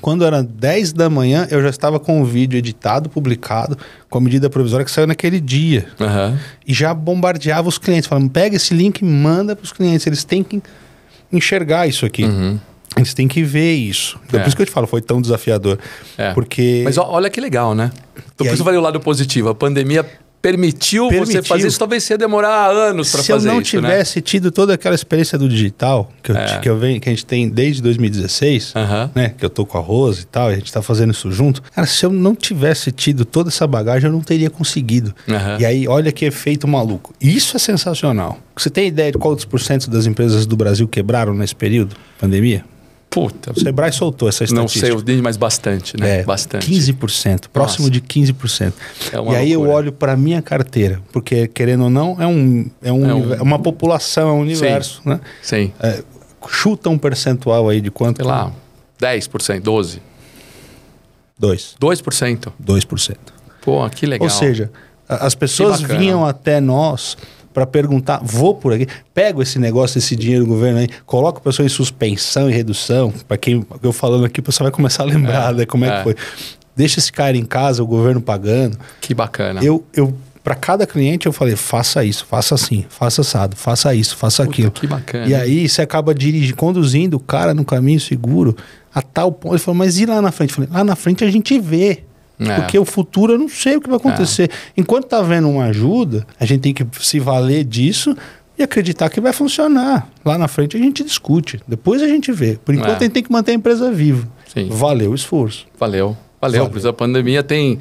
Quando era 10 da manhã, eu já estava com o vídeo editado, publicado, com a medida provisória que saiu naquele dia. E já bombardeava os clientes, falando, pega esse link e manda para os clientes. Eles têm que enxergar isso aqui. Eles têm que ver isso. Então, por isso que eu te falo, foi tão desafiador. Porque... Mas olha que legal, né? Então, por isso eu falei o lado positivo. A pandemia permitiu você fazer isso. Talvez você ia demorar anos para fazer isso. Se eu não tivesse tido toda aquela experiência do digital, que a gente tem desde 2016, né? Que eu tô com a Rose e tal, e a gente tá fazendo isso junto. Cara, se eu não tivesse tido toda essa bagagem, eu não teria conseguido. E aí, olha que efeito maluco. Isso é sensacional. Você tem ideia de quantos % das empresas do Brasil quebraram nesse período? Pandemia? Puta. O Sebrae soltou essa estatística. Não sei, mas bastante, né? Bastante. 15%, próximo de 15%. E aí eu olho para minha carteira, porque querendo ou não, é uma população, é um universo, né? Sim. Chuta um percentual aí de quanto? Sei lá, 10%, 12%. 2%? 2%. Pô, que legal. Ou seja, as pessoas vinham até nós para perguntar, vou por aqui, pego esse negócio, esse dinheiro do governo aí, coloco a pessoa em suspensão e redução, para quem eu falando aqui, o pessoal vai começar a lembrar, né, como é que foi. Deixa esse cara em casa, o governo pagando. Que bacana. Eu para cada cliente eu falei, faça isso, faça assim, faça assado, faça isso, faça aquilo. Que bacana. E aí você acaba conduzindo o cara no caminho seguro a tal ponto. Ele falou, mas e lá na frente? Eu falei, lá na frente a gente vê. Porque o futuro eu não sei o que vai acontecer. Enquanto tá vendo uma ajuda, a gente tem que se valer disso e acreditar que vai funcionar. Lá na frente a gente discute. Depois a gente vê. Por enquanto a gente tem que manter a empresa viva. Sim. Valeu o esforço. Valeu. Por isso a pandemia tem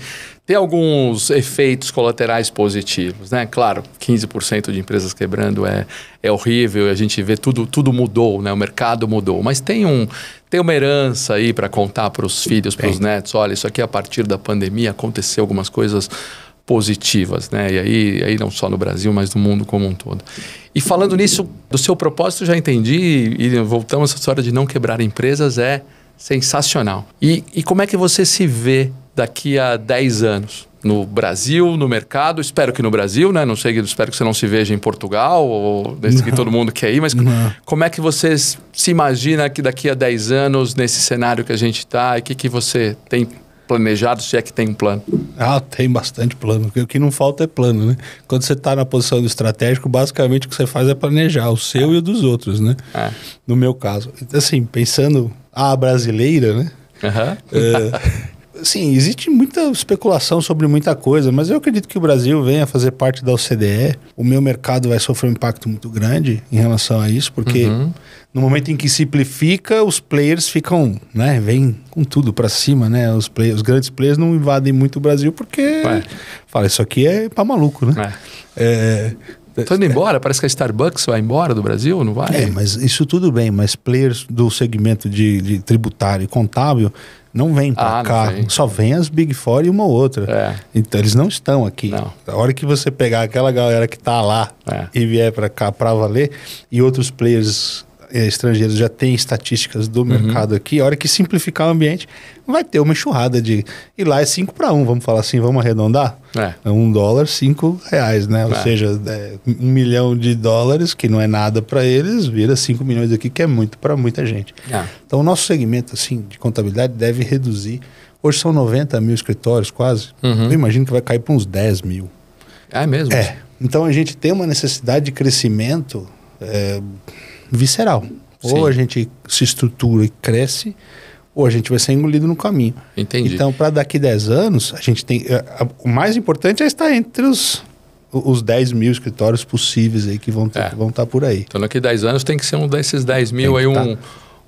alguns efeitos colaterais positivos, né? Claro, 15% de empresas quebrando é horrível, a gente vê tudo mudou, né? O mercado mudou, mas tem uma herança aí para contar para os filhos, para os netos. Olha, isso aqui a partir da pandemia aconteceu algumas coisas positivas, né? E aí não só no Brasil, mas no mundo como um todo. E falando nisso, do seu propósito, já entendi, e voltamos a essa história de não quebrar empresas, sensacional. E como é que você se vê daqui a 10 anos? No Brasil, no mercado, espero que no Brasil, né? Não sei, espero que você não se veja em Portugal, ou desse que todo mundo quer ir, mas como é que você se imagina que daqui a 10 anos, nesse cenário que a gente está, e o que você tem planejado, se é que tem um plano? Tem bastante plano, porque o que não falta é plano, né? Quando você está na posição do estratégico, basicamente o que você faz é planejar o seu e o dos outros, né? No meu caso. Assim, pensando a brasileira, né? Sim, existe muita especulação sobre muita coisa, mas eu acredito que o Brasil venha fazer parte da OCDE. O meu mercado vai sofrer um impacto muito grande em relação a isso, porque no momento em que simplifica, os players ficam, né, vêm com tudo para cima, né? Os grandes players não invadem muito o Brasil porque fala, isso aqui é para maluco, né? Estão indo embora? Parece que a Starbucks vai embora do Brasil, não vai? Mas isso tudo bem, mas players do segmento de tributário e contábil não vêm para cá. Vem. Só vem as Big Four e uma ou outra. Então eles não estão aqui. Não. A hora que você pegar aquela galera que está lá e vier para cá para valer, e outros players estrangeiros já têm estatísticas do mercado aqui, a hora que simplificar o ambiente, vai ter uma enxurrada de... E lá é 5 para 1, vamos falar assim, vamos arredondar? É $1, R$5, né? Ou seja, $1 milhão, que não é nada para eles, vira 5 milhões aqui, que é muito para muita gente. Então o nosso segmento assim, de contabilidade deve reduzir. Hoje são 90 mil escritórios quase. Eu imagino que vai cair para uns 10 mil. É mesmo? Então a gente tem uma necessidade de crescimento visceral. Sim. Ou a gente se estrutura e cresce, ou a gente vai ser engolido no caminho. Entendi. Então, para daqui 10 anos, a gente tem... o mais importante é estar entre os 10 mil escritórios possíveis aí que vão estar por aí. Então, daqui 10 anos tem que ser um desses 10 mil aí,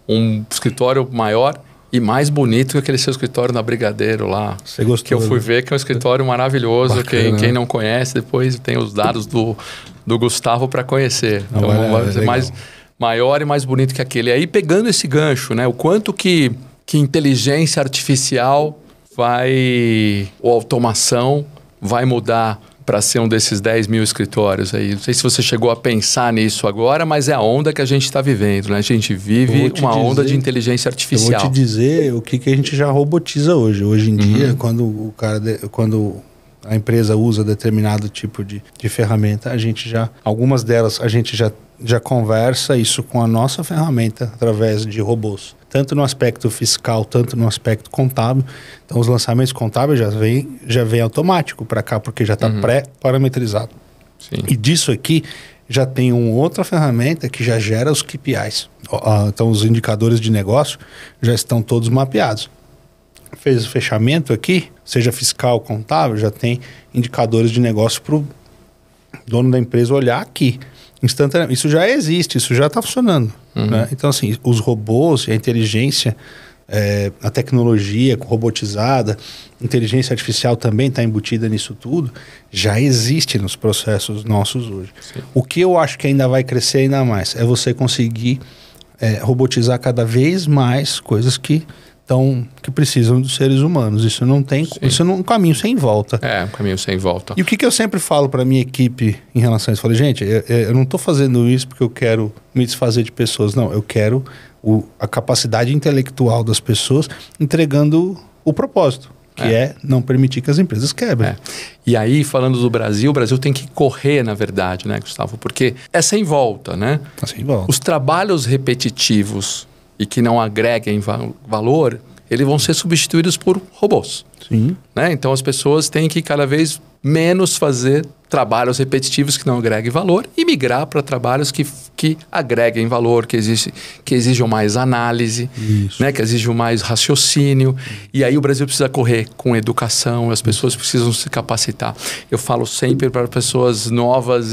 um escritório maior e mais bonito que aquele seu escritório na Brigadeiro lá. Você gostou? Que eu fui ver, que é um escritório maravilhoso. Quem não conhece, depois tem os dados do Gustavo para conhecer. Então, vai ser mais... maior e mais bonito que aquele. E aí, pegando esse gancho, né? O quanto que inteligência artificial ou automação vai mudar para ser um desses 10 mil escritórios aí. Não sei se você chegou a pensar nisso agora, mas é a onda que a gente está vivendo, né? A gente vive uma onda de inteligência artificial. Eu vou te dizer o que a gente já robotiza hoje. Hoje em dia, quando a empresa usa determinado tipo de ferramenta, algumas delas a gente já conversa isso com a nossa ferramenta através de robôs. Tanto no aspecto fiscal, tanto no aspecto contábil. Então, os lançamentos contábeis já vem automático para cá, porque já está pré-parametrizado. Sim. E disso aqui, já tem uma outra ferramenta que já gera os KPIs. Então, os indicadores de negócio já estão todos mapeados. Fez o fechamento aqui, seja fiscal ou contábil, já tem indicadores de negócio para o dono da empresa olhar aqui. Instantaneamente. Isso já existe, isso já está funcionando. Né? Então, assim, os robôs, a inteligência, a tecnologia robotizada, inteligência artificial também está embutida nisso tudo, já existe nos processos nossos hoje. Sim. O que eu acho que ainda vai crescer ainda mais é você conseguir robotizar cada vez mais coisas que precisam dos seres humanos. Isso não tem... Isso é um caminho sem volta. Um caminho sem volta. E o que eu sempre falo para a minha equipe em relação a isso? Eu falei, gente, eu não estou fazendo isso porque eu quero me desfazer de pessoas. Não, eu quero a capacidade intelectual das pessoas entregando o propósito, que é não permitir que as empresas quebrem. E aí, falando do Brasil, o Brasil tem que correr, na verdade, né, Gustavo? Porque é sem volta, né? É sem volta. Os trabalhos repetitivos e que não agreguem valor, eles vão ser substituídos por robôs. Sim. Né? Então, as pessoas têm que cada vez menos fazer trabalhos repetitivos que não agreguem valor e migrar para trabalhos que agreguem valor, que exijam mais análise, né? Que exijam mais raciocínio. E aí o Brasil precisa correr com educação, as pessoas precisam se capacitar. Eu falo sempre para pessoas novas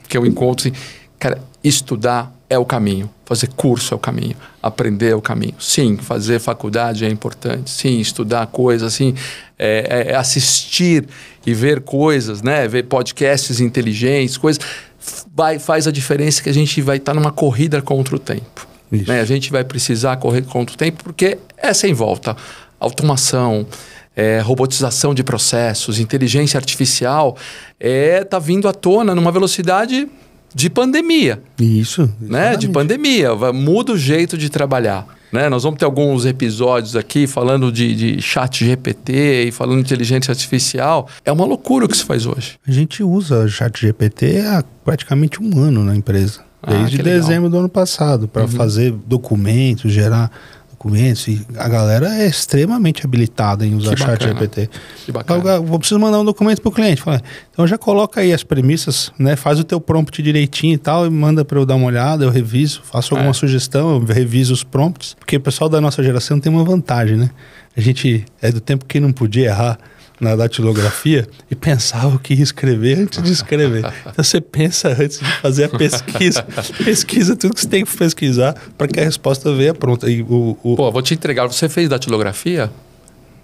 que eu encontro, assim, cara, estudar é o caminho, fazer curso é o caminho, aprender é o caminho. Sim, fazer faculdade é importante, sim, estudar coisas, sim, assistir e ver coisas, né? Ver podcasts inteligentes, coisas, faz a diferença que a gente vai estar numa corrida contra o tempo. Né? A gente vai precisar correr contra o tempo porque é sem volta. Automação, robotização de processos, inteligência artificial, está vindo à tona numa velocidade de pandemia. Isso. Né? De pandemia. Muda o jeito de trabalhar. Né? Nós vamos ter alguns episódios aqui falando de chat GPT e falando de inteligência artificial. É uma loucura o que se faz hoje. A gente usa chat GPT há praticamente um ano na empresa. Desde dezembro do ano passado, para fazer documentos, gerar documentos. E a galera é extremamente habilitada em usar chat GPT. Que bacana. Eu preciso mandar um documento para o cliente. Então já coloca aí as premissas, né? Faz o teu prompt direitinho e tal, e manda para eu dar uma olhada, eu reviso, faço alguma sugestão, eu reviso os prompts. Porque o pessoal da nossa geração tem uma vantagem, né? A gente é do tempo que não podia errar na datilografia e pensava o que ia escrever antes de escrever. Então você pensa antes de fazer a pesquisa. Pesquisa tudo que você tem que pesquisar para que a resposta venha pronta. Pô, vou te entregar. Você fez datilografia?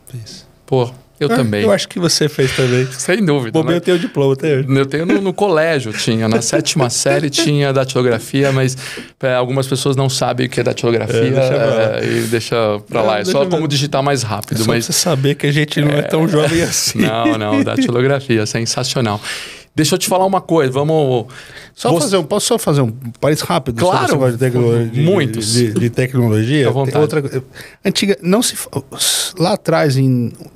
Fiz. Pô, Eu também. Eu acho que você fez também. Sem dúvida. Bom, eu tenho diploma até hoje. Eu tenho no colégio, tinha. Na 7ª série tinha datilografia, mas algumas pessoas não sabem o que é datilografia e deixa pra lá. É só como digitar mais rápido. Só mas pra você saber que a gente não é tão jovem assim. Não, datilografia, sensacional. Deixa eu te falar uma coisa, vamos... Posso só fazer um parênteses rápido? Claro, sobre esse negócio muitos. De tecnologia. À vontade. Antiga, lá atrás,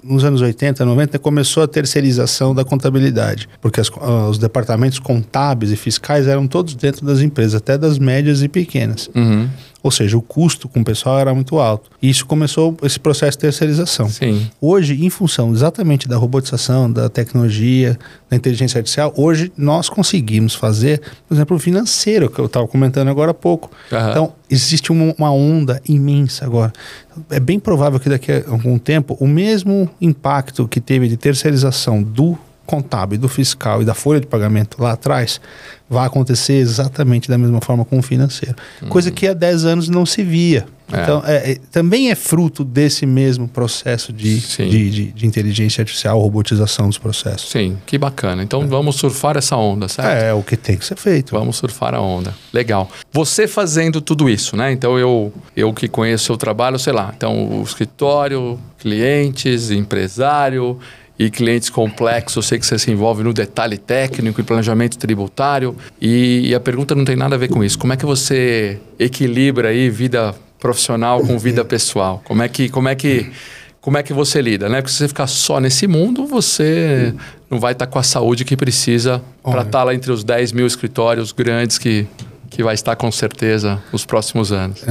nos anos 80, 90, começou a terceirização da contabilidade, porque os departamentos contábeis e fiscais eram todos dentro das empresas, até das médias e pequenas. Uhum. Ou seja, o custo com o pessoal era muito alto. E isso começou esse processo de terceirização. Sim. Hoje, em função exatamente da robotização, da tecnologia, da inteligência artificial, hoje nós conseguimos fazer, por exemplo, o financeiro, que eu estava comentando agora há pouco. Uhum. Então, existe uma onda imensa agora. É bem provável que daqui a algum tempo, o mesmo impacto que teve de terceirização do contábil, do fiscal e da folha de pagamento lá atrás, vai acontecer exatamente da mesma forma com o financeiro. Coisa que há 10 anos não se via. Então, também é fruto desse mesmo processo de inteligência artificial, robotização dos processos. Sim, que bacana. Então vamos surfar essa onda, certo? É o que tem que ser feito. Vamos surfar a onda. Legal. Você fazendo tudo isso, né? Então eu que conheço o seu trabalho, sei lá. Então o escritório, clientes, empresário... e clientes complexos, eu sei que você se envolve no detalhe técnico e planejamento tributário. E a pergunta não tem nada a ver com isso. Como é que você equilibra aí vida profissional com vida pessoal? Como é que você lida, né? Porque se você ficar só nesse mundo, você não vai estar com a saúde que precisa para estar lá entre os 10 mil escritórios grandes que vai estar com certeza nos próximos anos.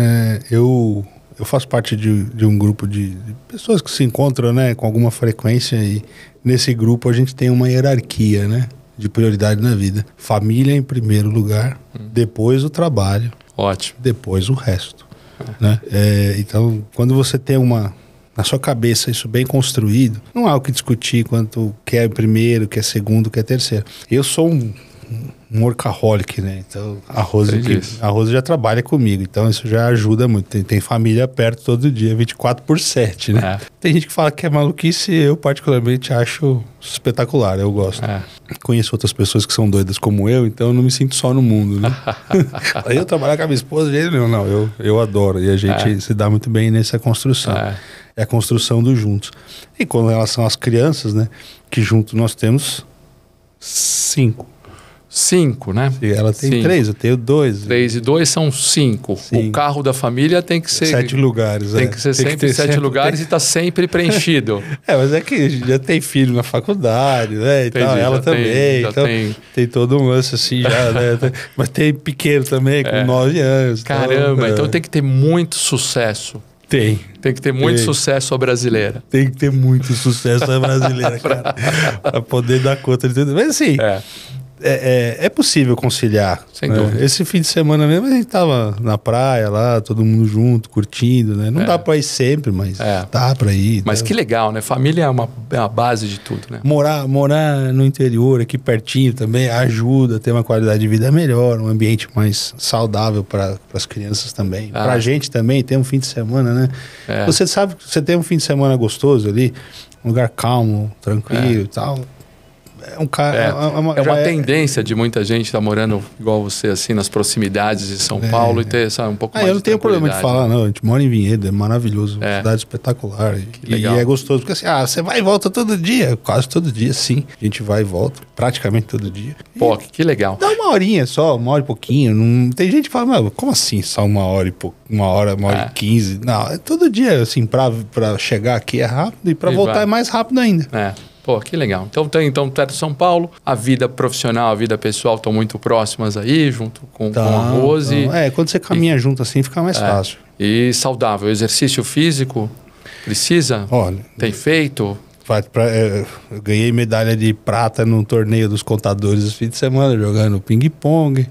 Eu faço parte de um grupo de pessoas que se encontram, né, com alguma frequência, e nesse grupo a gente tem uma hierarquia, né, de prioridade na vida. Família em primeiro lugar, depois o trabalho, ótimo, depois o resto. Né? Então, quando você tem na sua cabeça isso bem construído, não há o que discutir quanto que é primeiro, que é segundo, que é terceiro. Eu sou um workaholic, né? Então, a Rose já trabalha comigo, então isso já ajuda muito. Tem família perto todo dia, 24/7, né? Tem gente que fala que é maluquice, eu particularmente acho espetacular, eu gosto. Conheço outras pessoas que são doidas como eu, então eu não me sinto só no mundo, né? Aí eu trabalhar com a minha esposa, eu adoro, e a gente se dá muito bem nessa construção. É a construção do juntos. E com relação às crianças, né? Que juntos nós temos 5. 5, né? Ela tem 3, eu tenho 2. 3 e 2 são 5. O carro da família tem que ser... 7 lugares. Tem que ser sempre 7 lugares e está sempre preenchido. Mas é que já tem filho na faculdade, né? E tal, ela também. Então, tem todo um lance assim já, né? Mas tem pequeno também, com 9 anos. Caramba, então tem que ter muito sucesso. Tem que ter muito sucesso à brasileira. Tem que ter muito sucesso à brasileira, cara. Para poder dar conta de tudo. Mas assim... É possível conciliar. Sem dúvida. Esse fim de semana mesmo a gente tava na praia lá, todo mundo junto, curtindo, né? Não dá pra ir sempre, mas dá pra ir. Mas que legal, né? Família é a base de tudo, né? Morar no interior, aqui pertinho também, ajuda a ter uma qualidade de vida melhor, um ambiente mais saudável para as crianças também. Pra gente também, ter um fim de semana, né? Você sabe que você tem um fim de semana gostoso ali, um lugar calmo, tranquilo e tal... É uma tendência de muita gente estar morando igual você, assim, nas proximidades de São Paulo e ter um pouco mais de eu não tenho problema de falar, não. A gente mora em Vinhedo, é maravilhoso, uma cidade espetacular. E é gostoso, porque assim, você vai e volta todo dia, quase todo dia, sim. A gente vai e volta, praticamente todo dia. Pô, que legal. Dá uma horinha só, 1 hora e pouquinho. Não... Tem gente que fala, como assim só 1 hora e pouco? 1 hora e 15? Não, é todo dia, assim, pra chegar aqui é rápido e pra voltar é mais rápido ainda. Pô, que legal. Então perto de São Paulo, a vida profissional, a vida pessoal estão muito próximas aí, junto com a Rose. Quando você caminha junto assim, fica mais fácil. E saudável. Exercício físico, precisa? Olha, tem feito? Eu ganhei medalha de prata num torneio dos contadores esse fim de semana, jogando ping-pong.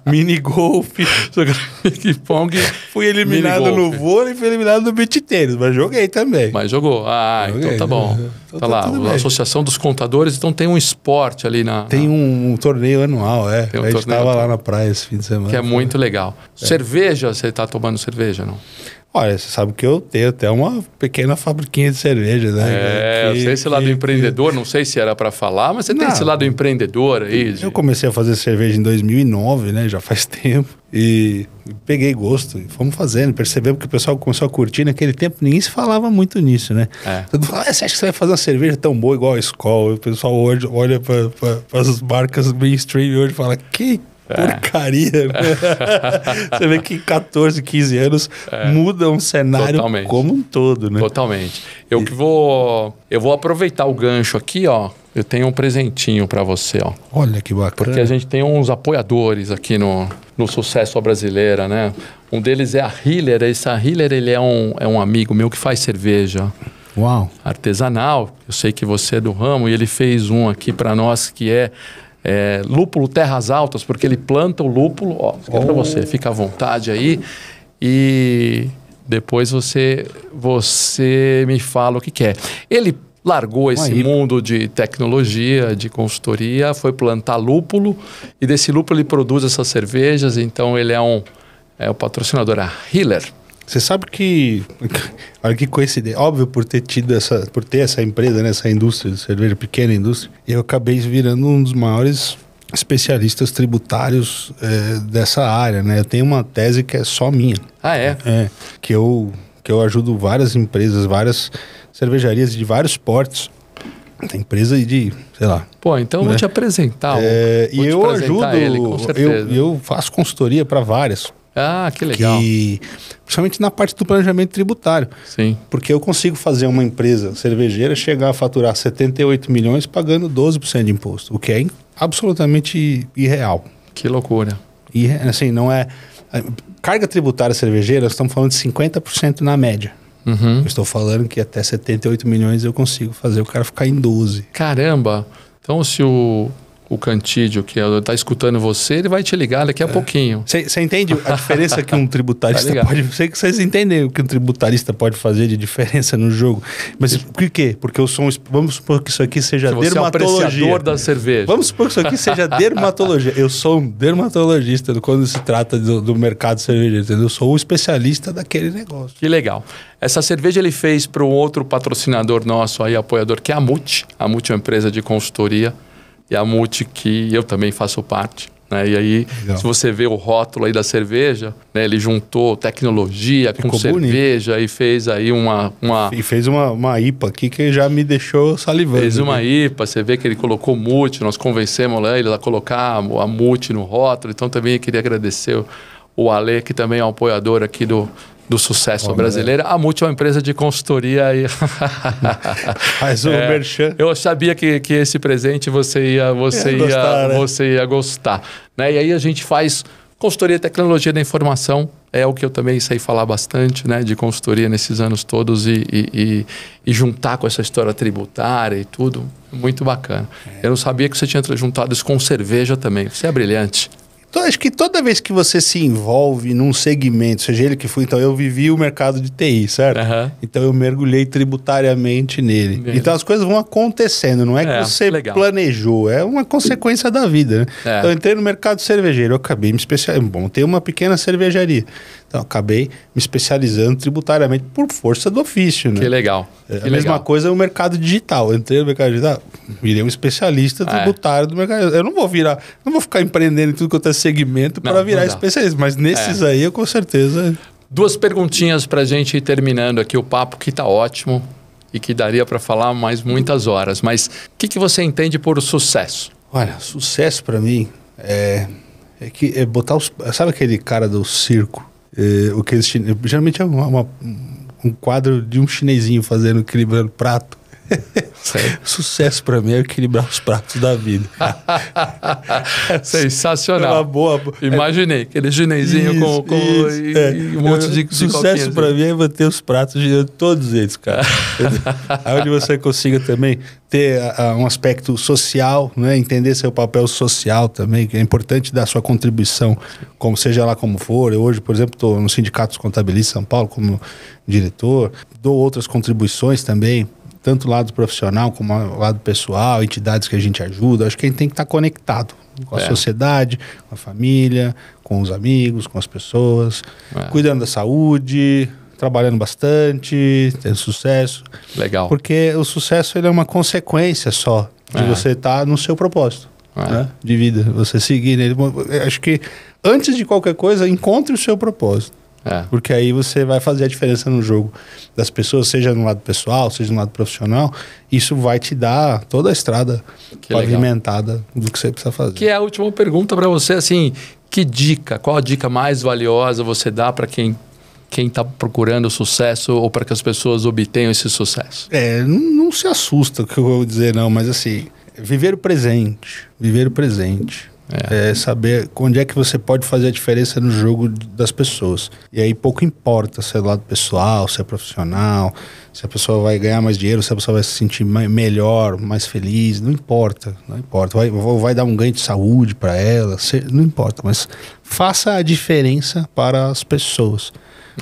Mini golfe. Jogando ping-pong. Fui eliminado no vôlei e fui eliminado no beach tênis, mas joguei também. Mas jogou? Joguei. Então tá bom. Então tá lá, a Associação dos Contadores, então tem um esporte ali na... Tem um torneio anual, a gente tava lá na praia esse fim de semana. Que é muito legal. Cerveja, você tá tomando cerveja, não? Olha, você sabe que eu tenho até uma pequena fabriquinha de cerveja, né? Eu sei esse lado empreendedor, não sei se era para falar, mas você tem esse lado empreendedor aí. Eu comecei a fazer cerveja em 2009, né? Já faz tempo. E peguei gosto, e fomos fazendo, percebemos que o pessoal começou a curtir. Naquele tempo ninguém se falava muito nisso, né? Todo mundo falava, você acha que você vai fazer uma cerveja tão boa igual a Skol? O pessoal hoje olha para as marcas mainstream hoje e fala, que porcaria. Você vê que em 14, 15 anos muda um cenário como um todo, né? Totalmente. Eu vou aproveitar o gancho aqui, ó. Eu tenho um presentinho para você, ó. Olha que bacana. Porque a gente tem uns apoiadores aqui no Sucesso Brasileira, né? Um deles é a Hiller. Essa Hiller, ele é um amigo meu que faz cerveja. Uau. Artesanal. Eu sei que você é do ramo e ele fez um aqui para nós que é lúpulo Terras Altas, porque ele planta o lúpulo. Ó, isso aqui é para você, fica à vontade aí. E depois você me fala o que quer. Ele largou esse mundo de tecnologia, de consultoria, foi plantar lúpulo e desse lúpulo ele produz essas cervejas. Então ele é o patrocinador, a Hiller. Você sabe que, olha que coincidência, óbvio por ter essa empresa, né, essa indústria de cerveja, pequena indústria, eu acabei virando um dos maiores especialistas tributários dessa área, né? Eu tenho uma tese que é só minha. Ah, é? Que eu ajudo várias empresas, várias cervejarias de vários portos. Tem empresa de, sei lá. Pô, então eu vou te apresentar. E eu ajudo ele, com certeza. Eu faço consultoria para várias. Ah, que legal. Principalmente na parte do planejamento tributário. Sim. Porque eu consigo fazer uma empresa cervejeira chegar a faturar 78 milhões pagando 12% de imposto, o que é absolutamente irreal. Que loucura. E assim, não é... Carga tributária cervejeira, nós estamos falando de 50% na média. Uhum. Eu estou falando que até 78 milhões eu consigo fazer o cara ficar em 12. Caramba! Então se o Cantídio, que está escutando você, ele vai te ligar daqui a pouquinho. Você entende a diferença que um tributarista pode... Sei que vocês entendem o que um tributarista pode fazer de diferença no jogo. Mas por quê? Porque eu sou vamos supor que isso aqui seja dermatologia. Você é um apreciador da cerveja. Vamos supor que isso aqui seja dermatologia. Eu sou um dermatologista quando se trata do mercado cervejeiro, entendeu? Eu sou um especialista daquele negócio. Que legal. Essa cerveja ele fez para um outro patrocinador nosso aí, apoiador, que é a Multi. A Multi é uma empresa de consultoria. E a Multi, que eu também faço parte. Né? E aí, legal. Se você vê o rótulo aí da cerveja, né? Ele juntou tecnologia com cerveja bonito. E fez aí uma... E fez uma IPA aqui que já me deixou salivando. Fez uma IPA, você vê que ele colocou Multi, nós convencemos ele a colocar a Multi no rótulo. Então também eu queria agradecer o Ale, que também é um apoiador aqui do Sucesso Brasileira. A Multi é uma empresa de consultoria e... Faz o merchan. Eu sabia que esse presente você ia gostar. Né? E aí a gente faz consultoria e tecnologia da informação. É o que eu também sei falar bastante, né? De consultoria nesses anos todos e juntar com essa história tributária e tudo. Muito bacana. Eu não sabia que você tinha juntado isso com cerveja também. Você é brilhante. Acho que toda vez que você se envolve num segmento, seja ele que for, então eu vivi o mercado de TI, certo? Uhum. Então eu mergulhei tributariamente nele. Então as coisas vão acontecendo, não é que você planejou, é uma consequência da vida, né? Então eu entrei no mercado cervejeiro, eu acabei me especializando, montei uma pequena cervejaria. Então acabei me especializando tributariamente por força do ofício, né? Que legal. A mesma coisa é o mercado digital. Eu entrei no mercado digital, virei um especialista tributário do mercado. Eu não vou ficar empreendendo em tudo quanto é segmento para virar especialista, mas nesses aí eu com certeza... 2 perguntinhas para a gente ir terminando aqui o papo, que está ótimo e que daria para falar mais muitas horas. Mas o que você entende por sucesso? Olha, sucesso para mim é botar os... Sabe aquele cara do circo? O que eles, geralmente é um quadro de um chinesinho equilibrando prato. Sucesso para mim é equilibrar os pratos da vida. Sensacional. É uma boa... Imaginei aquele chinesinho com um monte de sucesso para mim é manter os pratos girando todos eles, cara. Onde você consiga também ter um aspecto social, né? Entender seu papel social também, que é importante dar sua contribuição, como seja lá como for. Eu hoje, por exemplo, estou no Sindicato dos Contabilistas de São Paulo como diretor, dou outras contribuições também, tanto lado profissional como lado pessoal, entidades que a gente ajuda. Acho que a gente tem que estar conectado com a sociedade, com a família, com os amigos, com as pessoas, cuidando da saúde, trabalhando bastante, tendo sucesso. Legal. Porque o sucesso ele é uma consequência só de você estar no seu propósito né, de vida. Você seguir nele. Acho que antes de qualquer coisa, encontre o seu propósito. Porque aí você vai fazer a diferença no jogo das pessoas, seja no lado pessoal, seja no lado profissional. Isso vai te dar toda a estrada pavimentada do que você precisa fazer. Que é a última pergunta para você, assim, qual a dica mais valiosa você dá para quem está procurando sucesso ou para que as pessoas obtenham esse sucesso? Não se assusta o que eu vou dizer não, mas assim, viver o presente. Saber onde é que você pode fazer a diferença no jogo das pessoas. E aí pouco importa se é do lado pessoal, se é profissional, se a pessoa vai ganhar mais dinheiro, se a pessoa vai se sentir melhor, mais feliz, não importa. Vai dar um ganho de saúde para ela, não importa, mas faça a diferença para as pessoas.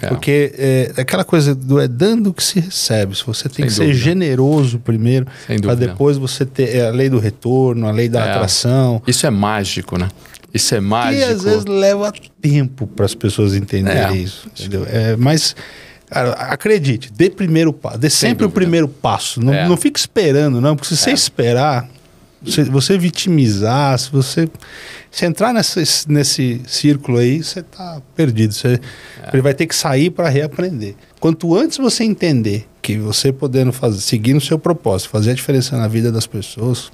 Porque é aquela coisa é dando que se recebe. Se você tem que ser generoso primeiro, para depois você ter a lei do retorno, a lei da atração. Isso é mágico, né? Isso é mágico. E às vezes leva tempo para as pessoas entenderem isso. Entendeu? Mas, cara, acredite, dê sempre o primeiro passo. Não fique esperando, não, porque se você esperar, você vitimizar, se você entrar nesse círculo aí, você tá perdido. Você vai ter que sair para reaprender. Quanto antes você entender que você podendo seguir no seu propósito, fazer a diferença na vida das pessoas,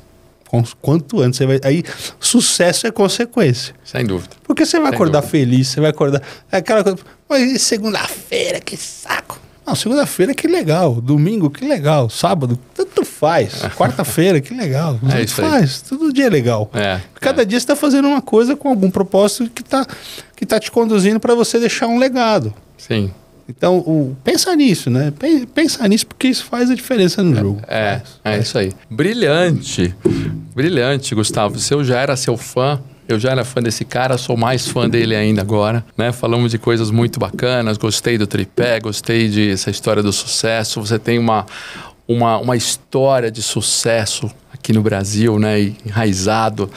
quanto antes você vai... Aí, sucesso é consequência. Sem dúvida. Porque você vai acordar feliz, você vai acordar... Aquela coisa... Mas segunda-feira, que saco. Não, segunda-feira, que legal. Domingo, que legal. Sábado, tanto faz. Quarta-feira, que legal. Tanto faz. Todo dia é legal. Cada dia você está fazendo uma coisa com algum propósito que tá te conduzindo para você deixar um legado. Sim. Então, pensa nisso, né? Pensa nisso porque isso faz a diferença no jogo. Isso aí. Brilhante. Brilhante, Gustavo. Eu já era seu fã. Eu já era fã desse cara, sou mais fã dele ainda agora, né? Falamos de coisas muito bacanas, gostei do tripé, gostei dessa história do sucesso. Você tem uma história de sucesso aqui no Brasil, né? Enraizado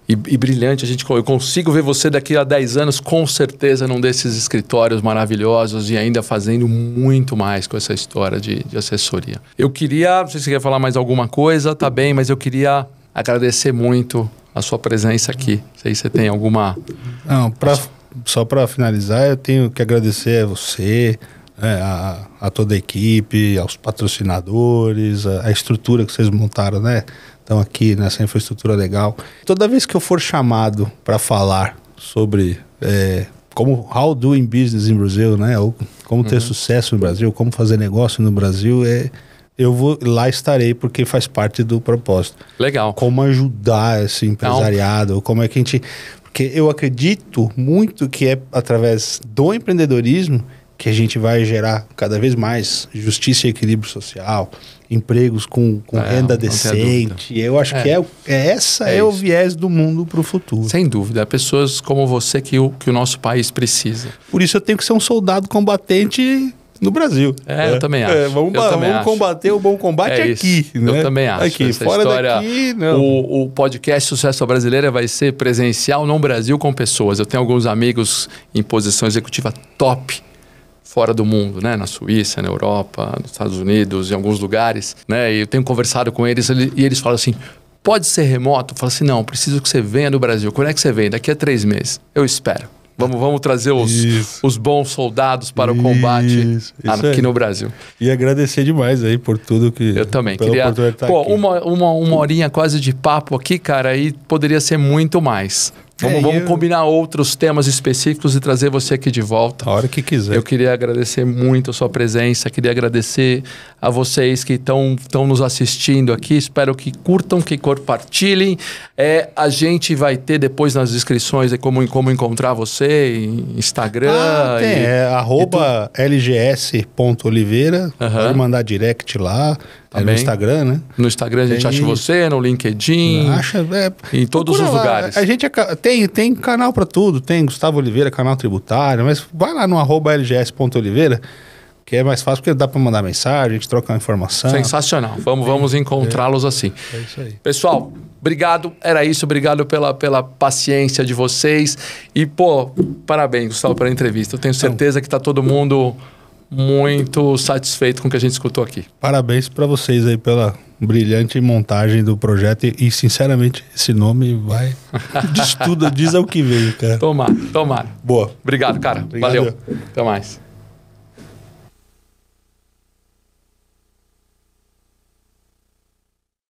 e brilhante. Eu consigo ver você daqui a 10 anos, com certeza, num desses escritórios maravilhosos e ainda fazendo muito mais com essa história de assessoria. Eu queria, não sei se você quer falar mais alguma coisa, tá bem, mas eu queria agradecer muito a sua presença aqui. Não sei se você tem alguma... Não, só para finalizar, eu tenho que agradecer a você, a toda a equipe, aos patrocinadores, a estrutura que vocês montaram, né? Estão aqui nessa infraestrutura legal. Toda vez que eu for chamado para falar sobre como how doing business in Brazil, né? Ou como ter sucesso no Brasil, como fazer negócio no Brasil, eu estarei porque faz parte do propósito. Legal. Como ajudar esse empresariado, como é que a gente... Porque eu acredito muito que é através do empreendedorismo que a gente vai gerar cada vez mais justiça e equilíbrio social, empregos com renda decente. Eu acho que é o viés do mundo para o futuro. Sem dúvida. Pessoas como você que o nosso país precisa. Por isso eu tenho que ser um soldado combatente no Brasil. Eu também acho. Vamos combater o bom combate aqui. Né? Eu também acho. Aqui, fora daqui, não. O podcast Sucesso Brasileira vai ser presencial no Brasil com pessoas. Eu tenho alguns amigos em posição executiva top fora do mundo, né? Na Suíça, na Europa, nos Estados Unidos, em alguns lugares, né? E eu tenho conversado com eles e eles falam assim, pode ser remoto? Eu falo assim, não, preciso que você venha do Brasil. Quando é que você vem? Daqui a 3 meses. Eu espero. Vamos trazer os bons soldados para o combate aqui no Brasil. E agradecer demais aí por tudo que... Eu também. Queria... uma horinha quase de papo aqui, cara, aí poderia ser muito mais. Vamos combinar outros temas específicos e trazer você aqui de volta. A hora que quiser. Eu queria agradecer muito a sua presença, queria agradecer a vocês que estão nos assistindo aqui. Espero que curtam, que compartilhem. A gente vai ter depois nas descrições como encontrar você em Instagram. Tem, @lgs.oliveira. Pode mandar direct lá. No Instagram, né? No Instagram a gente acha você, no LinkedIn, em todos os lugares. A gente tem canal para tudo, tem Gustavo Oliveira, canal tributário, mas vai lá no @lgs.oliveira, que é mais fácil porque dá para mandar mensagem, a gente troca uma informação. Sensacional, vamos encontrá-los assim. É isso aí. Pessoal, obrigado, era isso, obrigado pela paciência de vocês e, parabéns, Gustavo, pela entrevista. Eu tenho certeza que está todo mundo muito satisfeito com o que a gente escutou aqui. Parabéns para vocês aí pela brilhante montagem do projeto e sinceramente, esse nome vai... diz tudo, diz ao que veio, cara. Tomara. Boa. Obrigado, cara. Obrigado. Valeu. Até mais.